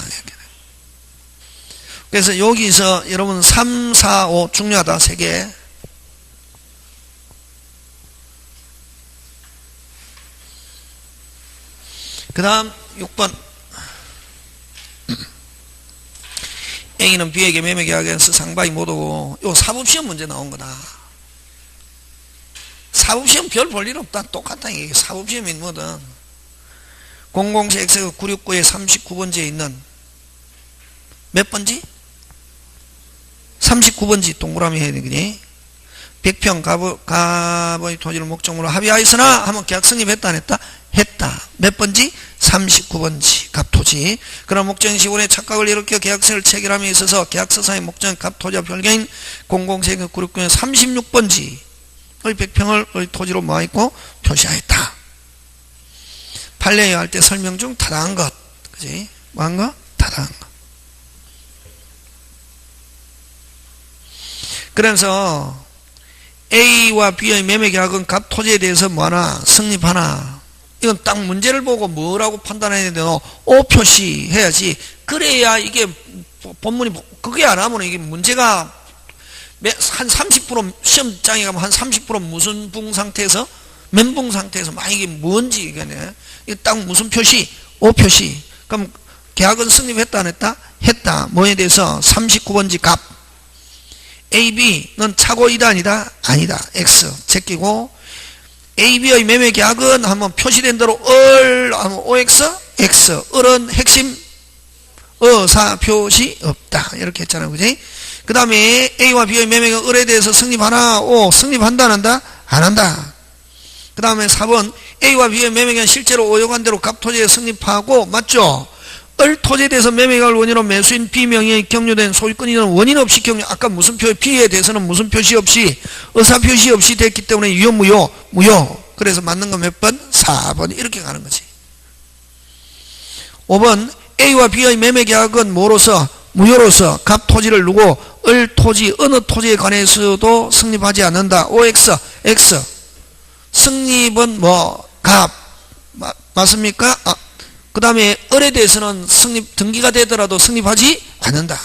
그래서 여기서 여러분 3, 4, 5 중요하다. 3개. 그 다음 6번 A는 B에게 매매계약에서 상방이 못 오고 요 사법시험 문제 나온 거다. 사법시험 별 볼 일 없다. 똑같다. 이게 사법시험이 뭐든 007X 969에 39번지에 있는 몇 번지? 39번지 동그라미 해야 되겠니? 100평 갑의 토지를 목적으로 합의하였으나 하면 계약 성립했다 안 했다? 했다. 몇 번지? 39번지 갑토지. 그러나 목적인 시군에 착각을 일으켜 계약서를 체결함에 있어서 계약서상의 목적인 갑토지와 별개인 007X 969에 36번지의 100평을 토지로 모아있고 표시하였다. 판례에 할 때 설명 중 타당한 것. 그지? 뭐 한 거? 타당한 것. 그래서 A와 B의 매매계약은 갑 토지에 대해서 뭐하나? 성립하나? 이건 딱 문제를 보고 뭐라고 판단해야 되노? O 표시해야지. 그래야 이게 본문이 그게 안 하면 이게 문제가 한 30% 시험장에 가면 한 30% 무슨 붕 상태에서 멘붕 상태에서 막 이게 뭔지 이거네. 이거 딱 무슨 표시? O 표시. 그럼 계약은 성립했다 안 했다? 했다. 뭐에 대해서? 39번지 갑. A, B는 차고이다 아니다? 아니다. X 제끼고 A, B의 매매 계약은 한번 표시된 대로 을 하면 OX, X. 을은 핵심 어사 표시 없다. 이렇게 했잖아요. 그지? 그 다음에 A와 B의 매매 계약 을에 대해서 성립하나? O 성립한다 안 한다? 안 한다. 그 다음에 4번 A와 B의 매매 계약 실제로 오역한 대로 갑 토지에 성립하고 맞죠? 을 토지에 대해서 매매계약을 원인으로 매수인 B명의의 경료된 소유권이는 원인 없이 경료. 아까 무슨 표 B에 대해서는 무슨 표시 없이 의사 표시 없이 됐기 때문에 유효 무효. 그래서 맞는 거 몇 번? 4번. 이렇게 가는 거지. 5번 A와 B의 매매계약은 뭐로서? 무효로서 갑 토지를 두고 을 토지 어느 토지에 관해서도 성립하지 않는다. OX X 성립은 뭐 갑 맞습니까? 그 다음에 을에 대해서는 성립 등기가 되더라도 성립하지 않는다.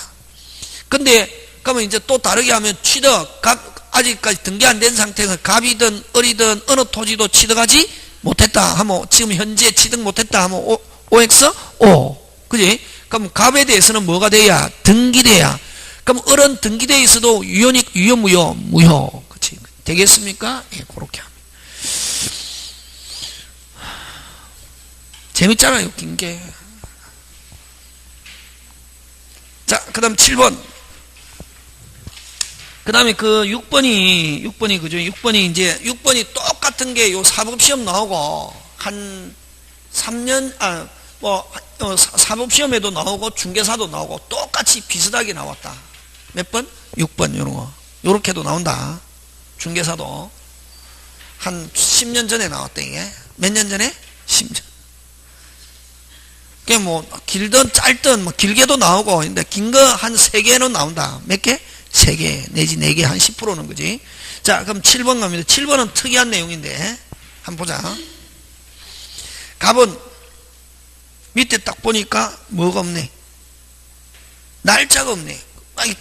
근데 그러면 이제 또 다르게 하면 취득 갑 아직까지 등기 안 된 상태에서 갑이든 을이든 어느 토지도 취득하지 못했다 하면 지금 현재 취득 못했다 하면 OX 5. 그지? 그럼 갑에 대해서는 뭐가 돼야? 등기돼야. 그럼 을은 등기돼 있어도 유효니, 유효, 무효? 무효. 그치? 되겠습니까? 예, 그렇게 합니다. 재밌잖아요, 웃긴 게. 자, 그 다음 7번. 그 다음에 그 6번이 그죠? 6번이 똑같은 게 요 사법시험 나오고, 한 3년, 사법시험에도 나오고, 중개사도 나오고, 똑같이 비슷하게 나왔다. 몇 번? 6번, 요런 거. 요렇게도 나온다. 중개사도. 한 10년 전에 나왔다, 이게. 몇 년 전에? 10년. 그게 뭐, 길든 짧든, 뭐, 길게도 나오고, 근데 긴 거 한 3개는 나온다. 몇 개? 3개, 내지 4개, 한 10%는 거지. 자, 그럼 7번 갑니다. 7번은 특이한 내용인데, 한번 보자. 갑은, 밑에 딱 보니까, 뭐가 없네. 날짜가 없네.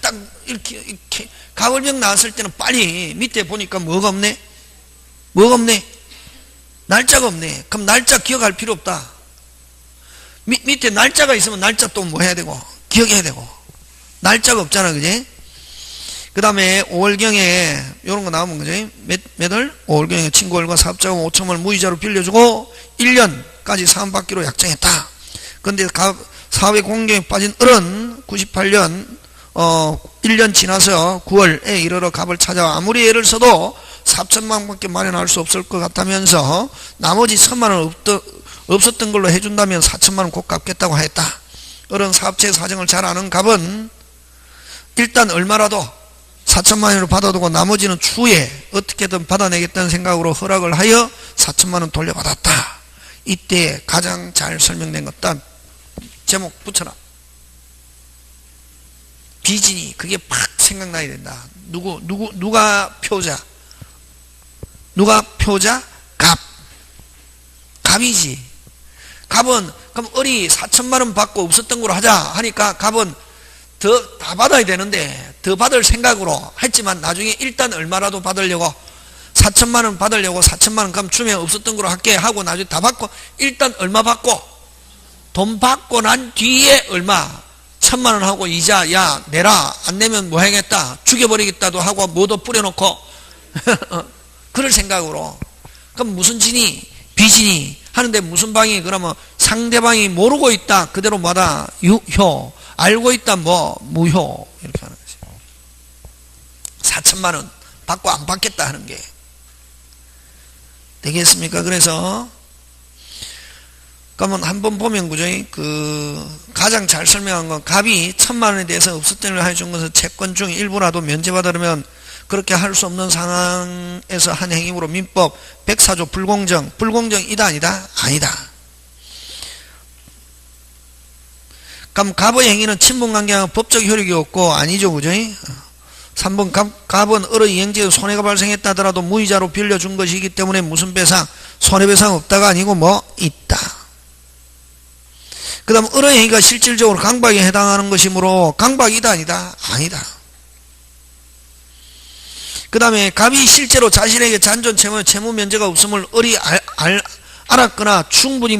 딱, 이렇게, 갑을병 나왔을 때는 빨리, 밑에 보니까 뭐가 없네? 뭐가 없네? 날짜가 없네. 그럼 날짜 기억할 필요 없다. 밑에 날짜가 있으면 날짜 또 뭐 해야 되고 기억해야 되고 날짜가 없잖아, 그지? 그 다음에 5월경에 요런 거 나오면 그지? 몇 월? 5월경에 친구들과 사업자금 5천만원 무이자로 빌려주고 1년까지 사업받기로 약정했다. 근데 사업의 공경에 빠진 을은 98년 1년 지나서 9월에 이르러 갑을 찾아와 아무리 애를 써도 4천만원밖에 마련할 수 없을 것 같다면서 나머지 1,000만원 없었던 걸로 해준다면 4천만원 곧 갚겠다고 했다. 을은 사업체의 사정을 잘 아는 갑은 일단 얼마라도 4천만원으로 받아두고 나머지는 추후에 어떻게든 받아내겠다는 생각으로 허락을 하여 4천만원 돌려받았다. 이때 가장 잘 설명된 것. 딱 제목 붙여라. 비진이 그게 팍 생각나야 된다. 누가 표자? 누가 표자? 갑. 갑이지. 갑은 그럼 을이 4천만원 받고 없었던 걸로 하자 하니까 갑은 다 받아야 되는데 더 받을 생각으로 했지만 나중에 일단 얼마라도 받으려고 4천만원 받으려고 4천만원 그럼 주면 없었던 걸로 할게 하고 나중에 다 받고 일단 얼마 받고 돈 받고 난 뒤에 얼마 1,000만원 하고 이자 야 내라 안 내면 뭐 하겠다 죽여버리겠다도 하고 뭐도 뿌려놓고 그럴 생각으로 그럼 무슨 진이 비진이 하는데 무슨 방이 그러면 상대방이 모르고 있다 그대로 뭐다 유효 알고 있다 뭐 무효 이렇게 하는 거지. 4천만원 받고 안 받겠다 하는 게 되겠습니까? 그래서 그러면 한번 보면 그죠? 가장 잘 설명한 건 갑이 1,000만원에 대해서 없었던 걸 해준 것은 채권 중 일부라도 면제받으려면 그렇게 할 수 없는 상황에서 한 행위로 민법 104조 불공정이다 아니다? 아니다. 그럼 갑의 행위는 친분관계와 법적 효력이 없고 아니죠, 그죠? 3번 갑은 을의 이행지에 손해가 발생했다 하더라도 무이자로 빌려준 것이기 때문에 무슨 배상? 손해배상 없다가 아니고 뭐 있다. 그 다음 을의 행위가 실질적으로 강박에 해당하는 것이므로 강박이다 아니다? 아니다. 그 다음에 갑이 실제로 자신에게 잔존 채무 면제가 없음을 을이 알았거나 충분히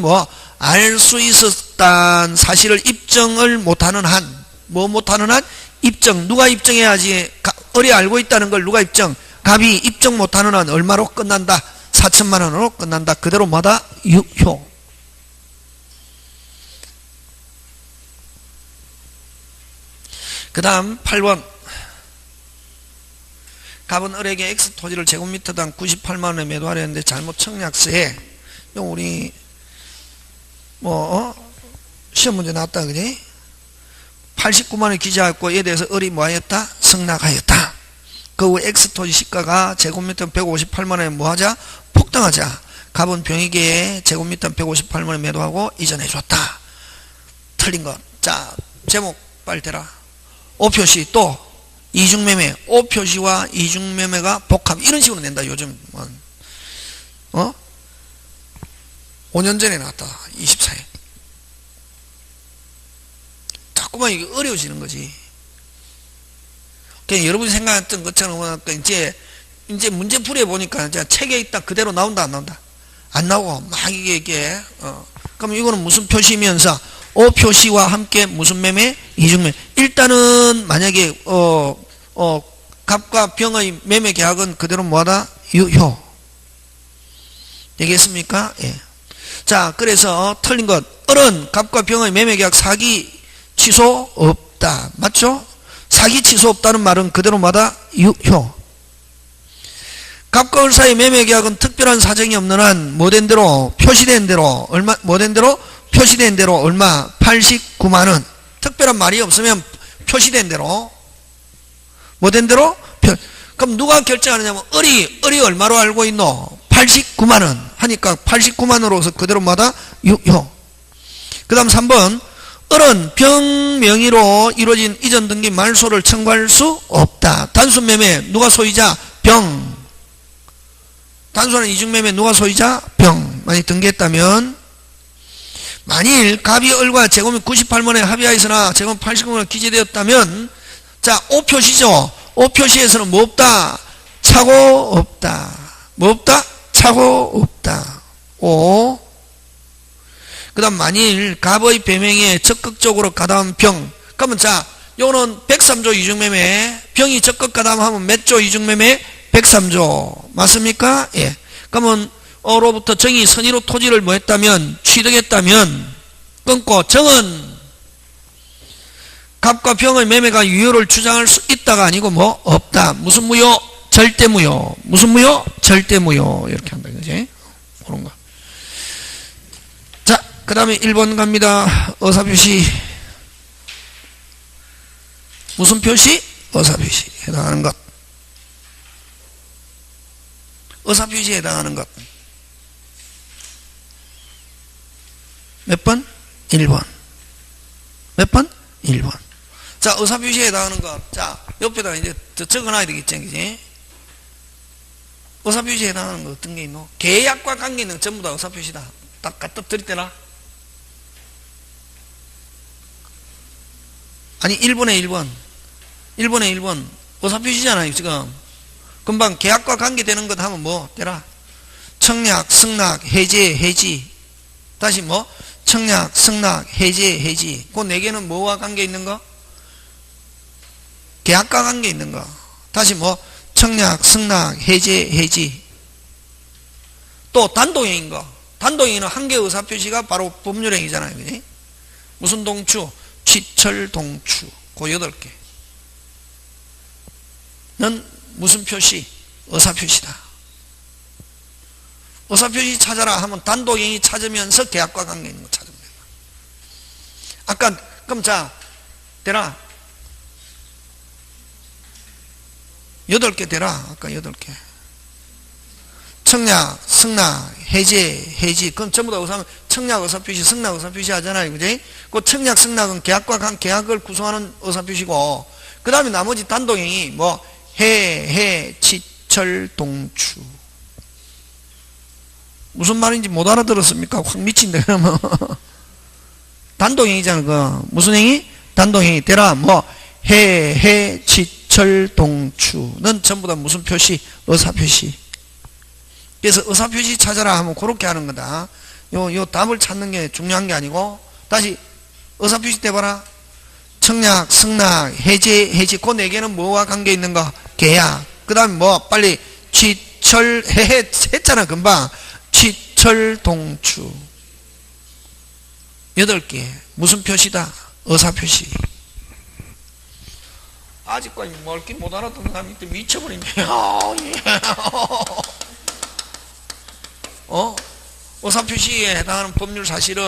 알 수 있었다는 사실을 입증을 못하는 한, 못하는 한? 입증. 누가 입증해야지? 을이 알고 있다는 걸 누가 입증? 갑이 입증 못하는 한 얼마로 끝난다? 4천만원으로 끝난다. 그대로 뭐다? 유효. 그 다음 8번. 갑은 을에게 X 토지를 제곱미터당 98만원에 매도하려 했는데 잘못 청약서에 우리 시험 문제 나왔다 그지? 89만원을 기재하였고 이에 대해서 을이 뭐하였다? 승낙하였다. 그 후 X 토지 시가가 제곱미터 158만원에 뭐하자? 폭등하자. 갑은 병익에 제곱미터 158만원에 매도하고 이전해 줬다. 틀린 것. 자, 제목 빨리 대라. 오표시 또 이중매매, 오표시와 이중매매가 복합 이런 식으로 낸다 요즘. 5년 전에 나왔다. 24회. 자꾸만 이게 어려워지는 거지. 그냥 여러분이 생각했던 것처럼 이제 문제풀이해 보니까 이제 책에 있다 그대로 나온다 안 나온다? 안 나오고 막 이게 그럼 이거는 무슨 표시면서 O 표시와 함께 무슨 매매? 이중매매. 일단은 만약에 갑과 병의 매매 계약은 그대로 뭐하다? 유효. 되겠습니까? 예. 자, 그래서 틀린 것. 을은 갑과 병의 매매 계약 사기 취소 없다. 맞죠? 사기 취소 없다는 말은 그대로 뭐하다? 유효. 갑과 을 사이 매매 계약은 특별한 사정이 없는 한 뭐된 대로 표시된 대로 얼마 뭐된 대로 표시된 대로 얼마 89만 원. 특별한 말이 없으면 표시된 대로 뭐된 대로 그럼 누가 결정하느냐면 을이 얼마로 알고 있노? 89만 원 하니까 89만 원으로서 그대로 뭐다? 유효. 그다음 3번 을은 병 명의로 이루어진 이전 등기 말소를 청구할 수 없다. 단순 매매 누가 소유자? 병. 단순한 이중매매 누가 소유자? 병. 만약 등기했다면 만일 갑이 을과 재고미 98만원에 합의하였으나 재고미 89만원 기재되었다면 자, O 표시죠. O 표시에서는 뭐 없다? 차고 없다. 뭐 없다? 차고 없다. O. 그 다음 만일 갑의 배명에 적극적으로 가담한 병. 그러면 자, 요거는 103조 이중매매. 병이 적극 가담하면 몇 조 이중매매? 103조. 맞습니까? 예. 그러면 어로부터 정이 선의로 토지를 뭐 했다면? 취득했다면 끊고 정은 갑과 병의 매매가 유효를 주장할 수 있다가 아니고 뭐? 없다. 무슨 무효? 절대 무효. 무슨 무효? 절대 무효. 이렇게 한다. 그지? 그런 거. 자, 그 다음에 1번 갑니다. 의사표시. 무슨 표시? 의사표시. 해당하는 것. 의사표시에 해당하는 것. 몇 번? 1번. 몇 번? 1번. 자, 의사표시에 해당하는 것. 자, 옆에다 이제 적어놔야 되겠지, 그지? 의사표시에 해당하는 거 어떤 게 있노? 계약과 관계 있는 거 전부 다 의사표시다. 딱 갖다 드릴 때나? 아니, 1번에 1번. 1번에 1번. 의사표시잖아요, 지금. 금방 계약과 관계되는 것 하면 뭐 되라? 청약, 승낙, 해제, 해지. 다시 뭐? 청약, 승낙, 해제, 해지. 그 네 개는 뭐와 관계 있는 거? 계약과 관계 있는 거. 다시 뭐? 청약, 승낙, 해제, 해지. 또 단독행위인 거. 단독행위는 한 개의 의사표시가 바로 법률행위잖아요. 그지? 무슨 동추? 취철 동추. 그 8개. 는 무슨 표시? 의사표시다. 의사표시 찾아라 하면 단독행위 찾으면서 계약과 관계 있는 거 찾으면 된다. 아까 그럼 자 되라 8개 되라. 아까 8개. 청약, 승낙, 해제, 해지. 그럼 전부 다 의사, 청약 의사표시, 승낙 의사표시 하잖아요. 그지? 그 청약, 승낙은 계약과 계약을 구성하는 의사표시고, 그 다음에 나머지 단독행위, 뭐, 해, 취철, 동추. 무슨 말인지 못 알아들었습니까? 확 미친다, 그러면. 단독행위잖아, 그. 무슨 행위? 단독행위. 되라, 뭐, 해, 취철, 동추는 전부 다 무슨 표시? 의사표시. 그래서 의사표시 찾아라 하면 그렇게 하는 거다. 요 답을 찾는 게 중요한 게 아니고, 다시 의사표시 떼봐라. 청약, 승낙, 해제, 해지. 그 4개는 뭐와 관계 있는 거? 계약. 그 다음에 뭐, 빨리, 취철, 했잖아, 금방. 취철, 동추. 8개. 무슨 표시다? 의사표시. 아직까지 멀긴 못 알아듣는 사람이 미쳐버리네. 의사표시에 해당하는 법률 사실은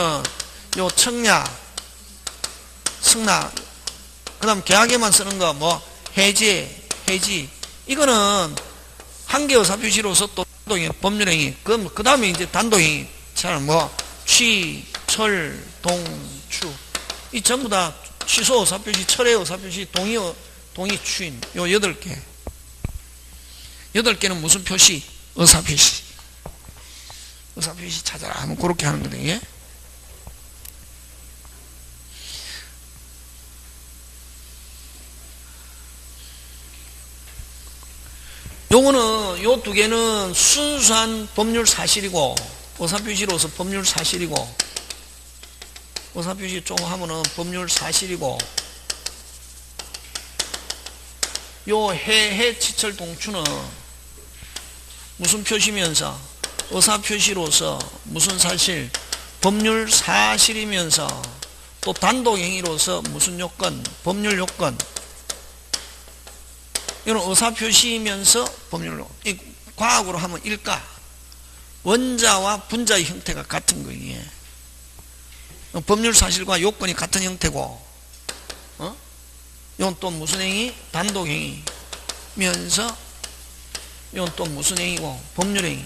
요 청약, 승낙, 그 다음 계약에만 쓰는 거 뭐 해제, 해지. 이거는 한 개 의사표시로서 또 법률행위. 그 다음에 이제 단독행위. 잘 뭐 취, 철, 동, 추. 이 전부 다 취소 의사표시, 철회 의사표시, 동의 추인. 요 8개. 8개는 무슨 표시? 의사표시. 의사표시 찾아라 하면 그렇게 하는 거거든요. 요거는 요 2개는 순수한 법률 사실이고 의사표시로서 법률 사실이고 의사표시 좀 하면은 법률 사실이고, 요 해해 치철 동추는 무슨 표시면서 의사표시로서 무슨 사실 법률 사실이면서 또 단독행위로서 무슨 요건 법률 요건, 이런 의사표시이면서 법률로, 이 과학으로 하면 일가 원자와 분자의 형태가 같은 거예요. 법률 사실과 요건이 같은 형태고, 이건 또 무슨 행위? 단독 행위면서, 이건 또 무슨 행위고? 법률 행위.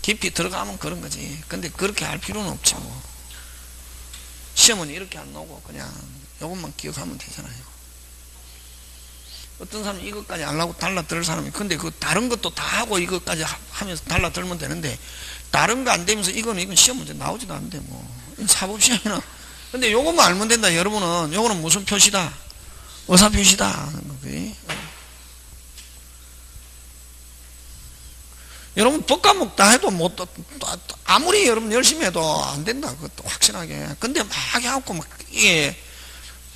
깊이 들어가면 그런 거지. 근데 그렇게 할 필요는 없지 뭐. 시험은 이렇게 안 나오고 그냥 이것만 기억하면 되잖아요. 어떤 사람은 이것까지 하려고 달라들 사람이, 근데 그 다른 것도 다 하고 이것까지 하면서 달라들면 되는데, 다른 거 안 되면서 이건 시험 문제 나오지도 않는데 뭐. 사법시험이나. 근데 요것만 알면 된다. 여러분은 요거는 무슨 표시다? 의사표시다. 여러분 법 과목 다 해도 못, 아무리 여러분 열심히 해도 안 된다. 그것도 확실하게. 근데 막 해갖고 막 이게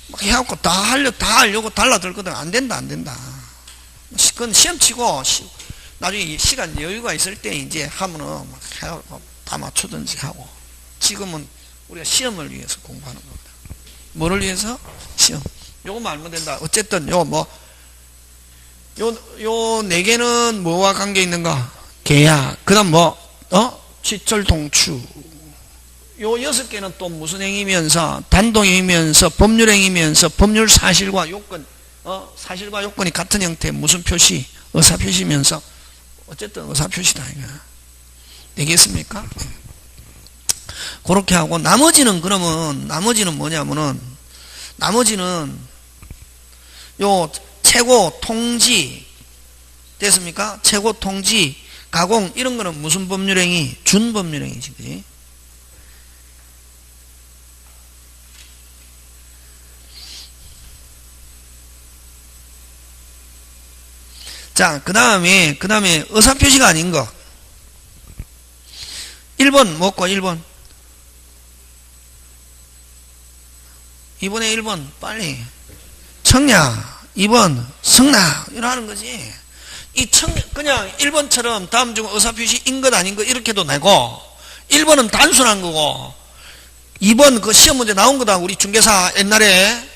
막 해갖고 다 하려고 달라들거든. 안 된다. 그건 시험 치고 나중에 시간 여유가 있을 때 이제 하면은 막 해갖고 다 맞추든지 하고. 지금은 우리가 시험을 위해서 공부하는 겁니다. 뭐를 위해서? 시험. 요것만 알면 된다. 어쨌든 요 네 개는 뭐와 관계 있는가? 계약. 그 다음 취철 동추. 요 6개는 또 무슨 행위면서? 단독 행위면서, 법률 행위면서, 법률 사실과 요건, 사실과 요건이 같은 형태, 무슨 표시? 의사표시면서. 어쨌든 의사표시다, 이거. 되겠습니까? 그렇게 하고, 나머지는 뭐냐면은, 나머지는, 요, 최고, 통지, 됐습니까? 최고, 통지, 가공, 이런 거는 무슨 법률행위? 준법률행위지, 그지? 자, 그 다음에 의사표시가 아닌 거. 1번, 뭐고, 1번. 2번에 1번, 빨리. 청약, 2번, 승낙, 이러는 거지. 그냥 1번처럼 다음 중 의사표시인 것 아닌 것 이렇게도 내고, 1번은 단순한 거고, 2번 그 시험 문제 나온 거다. 우리 중개사 옛날에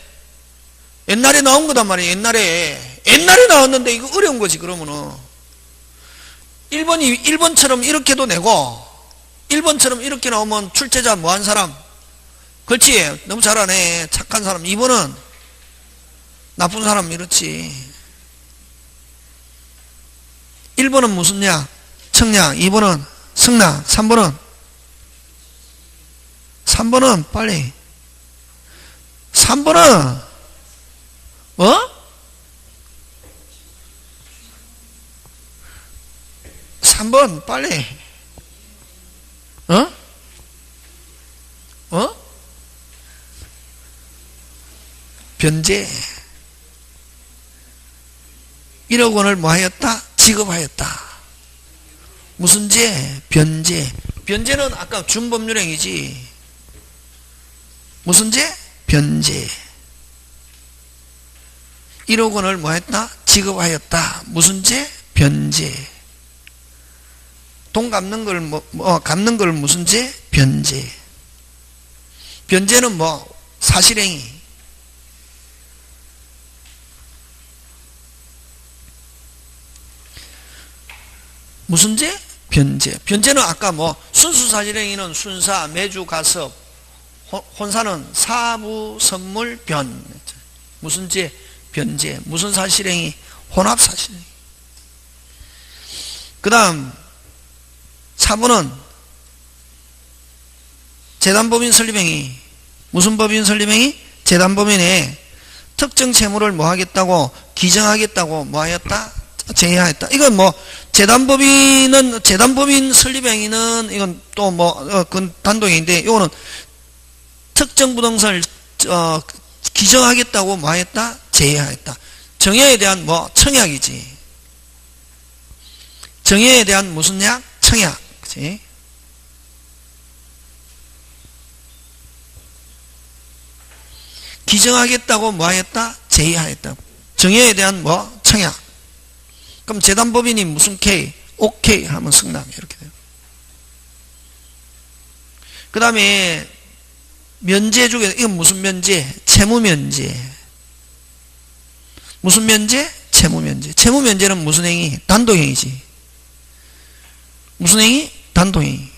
나온 거단 말이에요. 옛날에 나왔는데 이거 어려운 거지. 그러면은 1번처럼 이렇게도 내고, 1번처럼 이렇게 나오면 출제자 뭐 한 사람? 그렇지. 너무 잘하네. 착한 사람. 2번은 나쁜 사람. 이렇지. 1번은 무슨 약? 청약. 2번은 승낙. 3번은 빨리. 3번은 뭐? 3번 빨리. 변제. 1억 원을 뭐 하였다? 지급하였다. 무슨 제? 변제. 변제는 아까 준법률행위지. 무슨 제? 변제. 1억 원을 뭐 했다? 지급하였다. 무슨 제? 변제. 돈 갚는 걸 갚는 걸 무슨 제? 변제. 변제는 뭐? 사실행위. 무슨 제? 변제. 변제는 아까 뭐 순수사실행위는 순사, 매주, 가섭, 혼사는 사부, 선물, 변. 무슨 제? 변제. 무슨 사실행위? 혼합사실행위. 그 다음 4번은 재단법인 설립행위. 무슨 법인 설립행위? 재단법인에 특정 채무를 뭐 하겠다고? 기정하겠다고 뭐 하였다? 제외하였다. 이건 뭐 재단법인 설립행위는 이건 또 그건 단독행위인데, 이거는 특정 부동산을 기정하겠다고 뭐 하였다? 제외하였다. 정여에 대한 뭐 청약이지. 정여에 대한 무슨 약? 청약. 그치? 기정하겠다고 뭐 하겠다? 제의하였다. 정여에 대한 뭐? 청약. 그럼 재단법인이 무슨 K? OK 하면 승낙 이렇게 돼요. 그 다음에 면제 중에 이건 무슨 면제? 채무 면제. 무슨 면제? 채무 면제. 채무 면제는 무슨 행위? 단독행위지. 무슨 행위? 단독행위.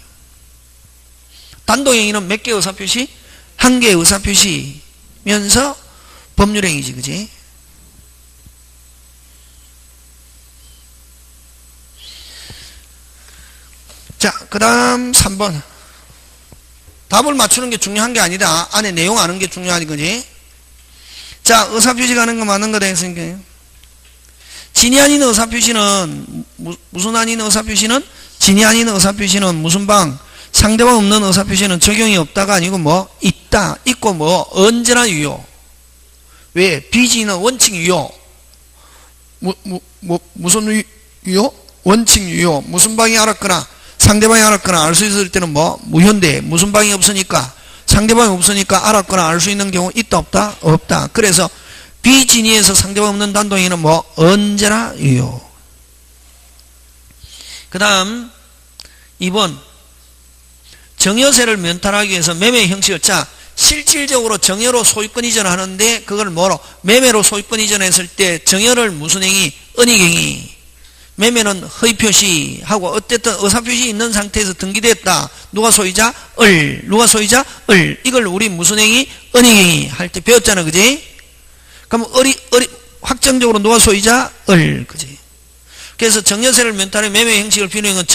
단독행위는 몇 개의 의사표시? 한 개의 의사표시면서 법률행위지, 그지? 자, 그 다음 3번. 답을 맞추는 게 중요한 게 아니다. 안에 내용 아는 게 중요하지, 그지? 자, 의사표시 가는 거 맞는 거 되겠습니까? 진이 아닌 의사표시는, 무슨 아닌 의사표시는? 진이 아닌 의사표시는 무슨 방? 상대방 없는 의사표시는 적용이 없다가 아니고 뭐? 있다. 있고 뭐? 언제나 유효. 왜? 비진은 원칙 유효. 무슨 유효? 원칙 유효. 무슨 방이 알았거나 상대방이 알았거나 알 수 있을 때는 뭐? 무효인데 무슨 방이 없으니까 상대방이 없으니까 알았거나 알 수 있는 경우 있다 없다? 없다. 그래서 비진이에서 상대방 없는 단독행위는 뭐? 언제나 유효. 그 다음 2번 정여세를 면탈하기 위해서 매매 형식을 자 실질적으로 정여로 소유권 이전하는데 그걸 뭐로? 매매로 소유권 이전했을 때 정여를 무슨 행위? 은닉행위. 매매는 허위표시하고 어쨌든 의사표시 있는 상태에서 등기됐다. 누가 소유자? 을. 누가 소유자? 을. 이걸 우리 무슨 행위? 은닉행위 할 때 배웠잖아, 그지? 그럼 확정적으로 누가 소유자? 을. 그지? 그래서 정여세를 면탈해 매매 형식을 필요한 건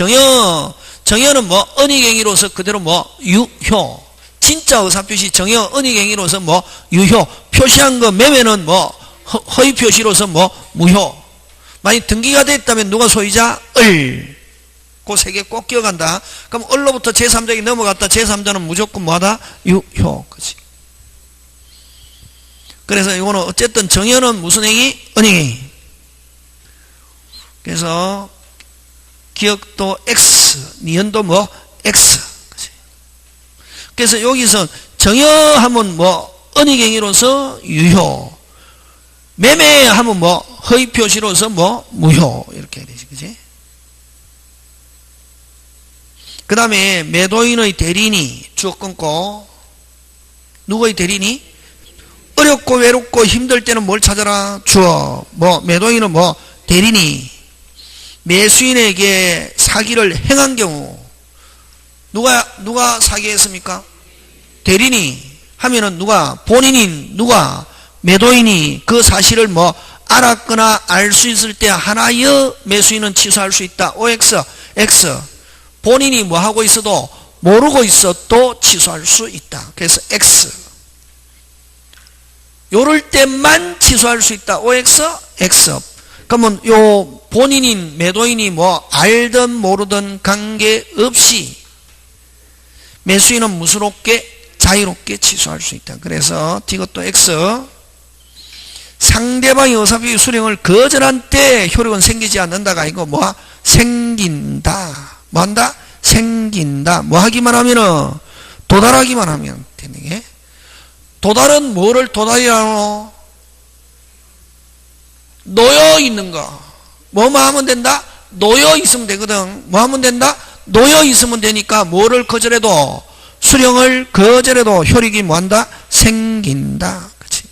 정여는 뭐? 은닉행위로서 그대로 뭐? 유효. 진짜 의사표시 정여 은닉행위로서 뭐? 유효. 표시한 거 매매는 뭐? 허위표시로서 뭐? 무효. 만약 등기가 됐다면 누가 소유자? 을. 그 세 개 꼭 기억한다. 그럼 을로부터 제3자에게 넘어갔다. 제3자는 무조건 뭐하다? 유효. 그치? 그래서 이거는 어쨌든 정여는 무슨 행위? 은닉행위. 그래서 기억도 X, 니은도 뭐? X. 그치? 그래서 여기서 정여하면 뭐? 은닉행위로서 유효. 매매하면 뭐? 허위표시로서 뭐? 무효. 이렇게 해야 되지. 그치? 그 다음에 매도인의 대리인이 주어 끊고 누구의 대리인이? 어렵고 외롭고 힘들 때는 뭘 찾아라? 주어. 뭐? 매도인은 뭐? 대리인이 매수인에게 사기를 행한 경우 누가 사기했습니까? 대리인이 하면은 누가? 본인인 누가? 매도인이 그 사실을 뭐 알았거나 알 수 있을 때 하나여 매수인은 취소할 수 있다. OX, X. 본인이 뭐 하고 있어도 모르고 있어도 취소할 수 있다. 그래서 X. 요럴 때만 취소할 수 있다. OX, X. 그러면 요 본인인 매도인이 뭐 알든 모르든 관계없이 매수인은 무수롭게 자유롭게 취소할 수 있다. 그래서 이것도 X. 상대방이 의사표시 수령을 거절한 때 효력은 생기지 않는다가 아니고 뭐 생긴다. 뭐 한다? 생긴다. 뭐 하기만 하면은 도달하기만 하면 되는 게. 도달은 뭐를 도달이라노? 놓여 있는 거. 뭐만 하면 된다? 놓여 있으면 되거든. 뭐 하면 된다? 놓여 있으면 되니까 뭐를 거절해도 수령을 거절해도 효력이 뭐 한다? 생긴다. 그치?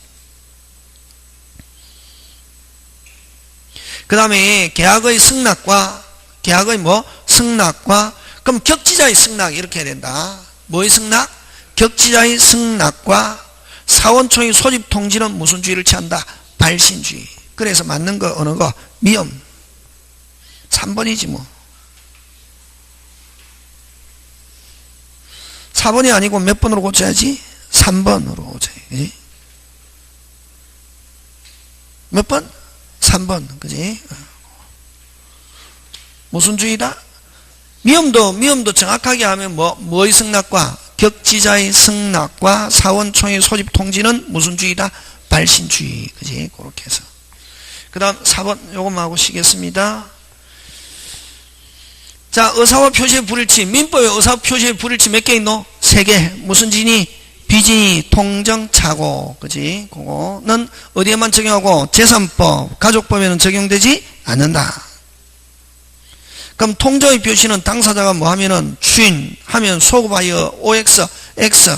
그 다음에 계약의 승낙과 계약의 뭐? 승낙과 그럼 격지자의 승낙 이렇게 해야 된다. 뭐의 승낙? 격지자의 승낙과 사원총의 소집 통지는 무슨 주의를 취한다? 발신주의. 그래서 맞는 거 어느 거? 미음. 3번이지 뭐. 4번이 아니고 몇 번으로 고쳐야지? 3번으로 고쳐야지. 몇 번? 3번. 그지? 무슨 주의다? 미음도 정확하게 하면 뭐의 승낙과 격지자의 승낙과 사원총의 소집 통지는 무슨 주의다? 발신주의. 그지? 그렇게 해서. 그 다음 4번 요것만 하고 쉬겠습니다. 자, 의사와 표시의 불일치. 민법에 의사와 표시의 불일치 몇 개 있노? 3개. 무슨 진이? 비진이 통정차고, 그지? 그거는 어디에만 적용하고 제3법, 가족법에는 적용되지 않는다. 그럼 통정의 표시는 당사자가 뭐 하면은 주인 하면 소급하여 OX, X.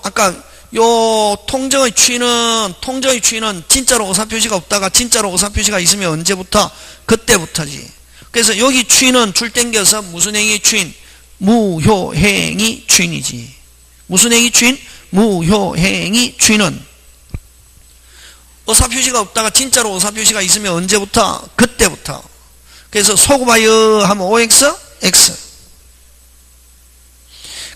아까 통정의 추인은 진짜로 의사표시가 없다가 진짜로 의사표시가 있으면 언제부터? 그때부터지. 그래서 여기 추인은 줄 땡겨서 무슨 행위 추인? 무효행위 추인이지. 무슨 행위 추인? 무효행위 추인은 의사표시가 없다가 진짜로 의사표시가 있으면 언제부터? 그때부터. 그래서 소급하여 하면 OX, X.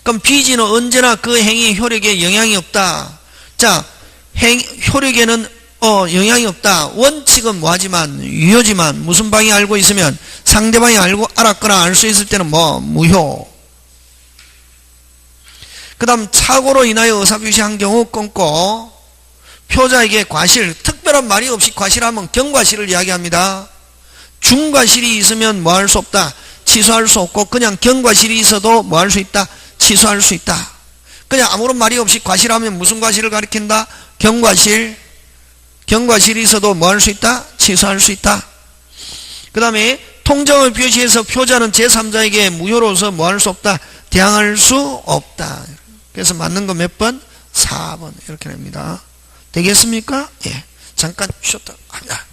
그럼 비지는 언제나 그 행위 효력에 영향이 없다. 자, 효력에는 영향이 없다. 원칙은 뭐하지만 유효지만 무슨 방이 알고 있으면 상대방이 알았거나 알 수 있을 때는 무효. 그 다음 착오로 인하여 의사표시한 경우 끊고 표자에게 과실, 특별한 말이 없이 과실하면 경과실을 이야기합니다. 중과실이 있으면 뭐 할 수 없다? 취소할 수 없고 그냥 경과실이 있어도 뭐 할 수 있다? 취소할 수 있다. 그냥 아무런 말이 없이 과실하면 무슨 과실을 가리킨다? 경과실. 경과실이 있어도 뭐 할 수 있다? 취소할 수 있다. 그 다음에 통정을 표시해서 표자는 제3자에게 무효로서 뭐 할 수 없다? 대항할 수 없다. 그래서 맞는 거 몇 번? 4번 이렇게 됩니다. 되겠습니까? 예. 잠깐 쉬었다 합니다.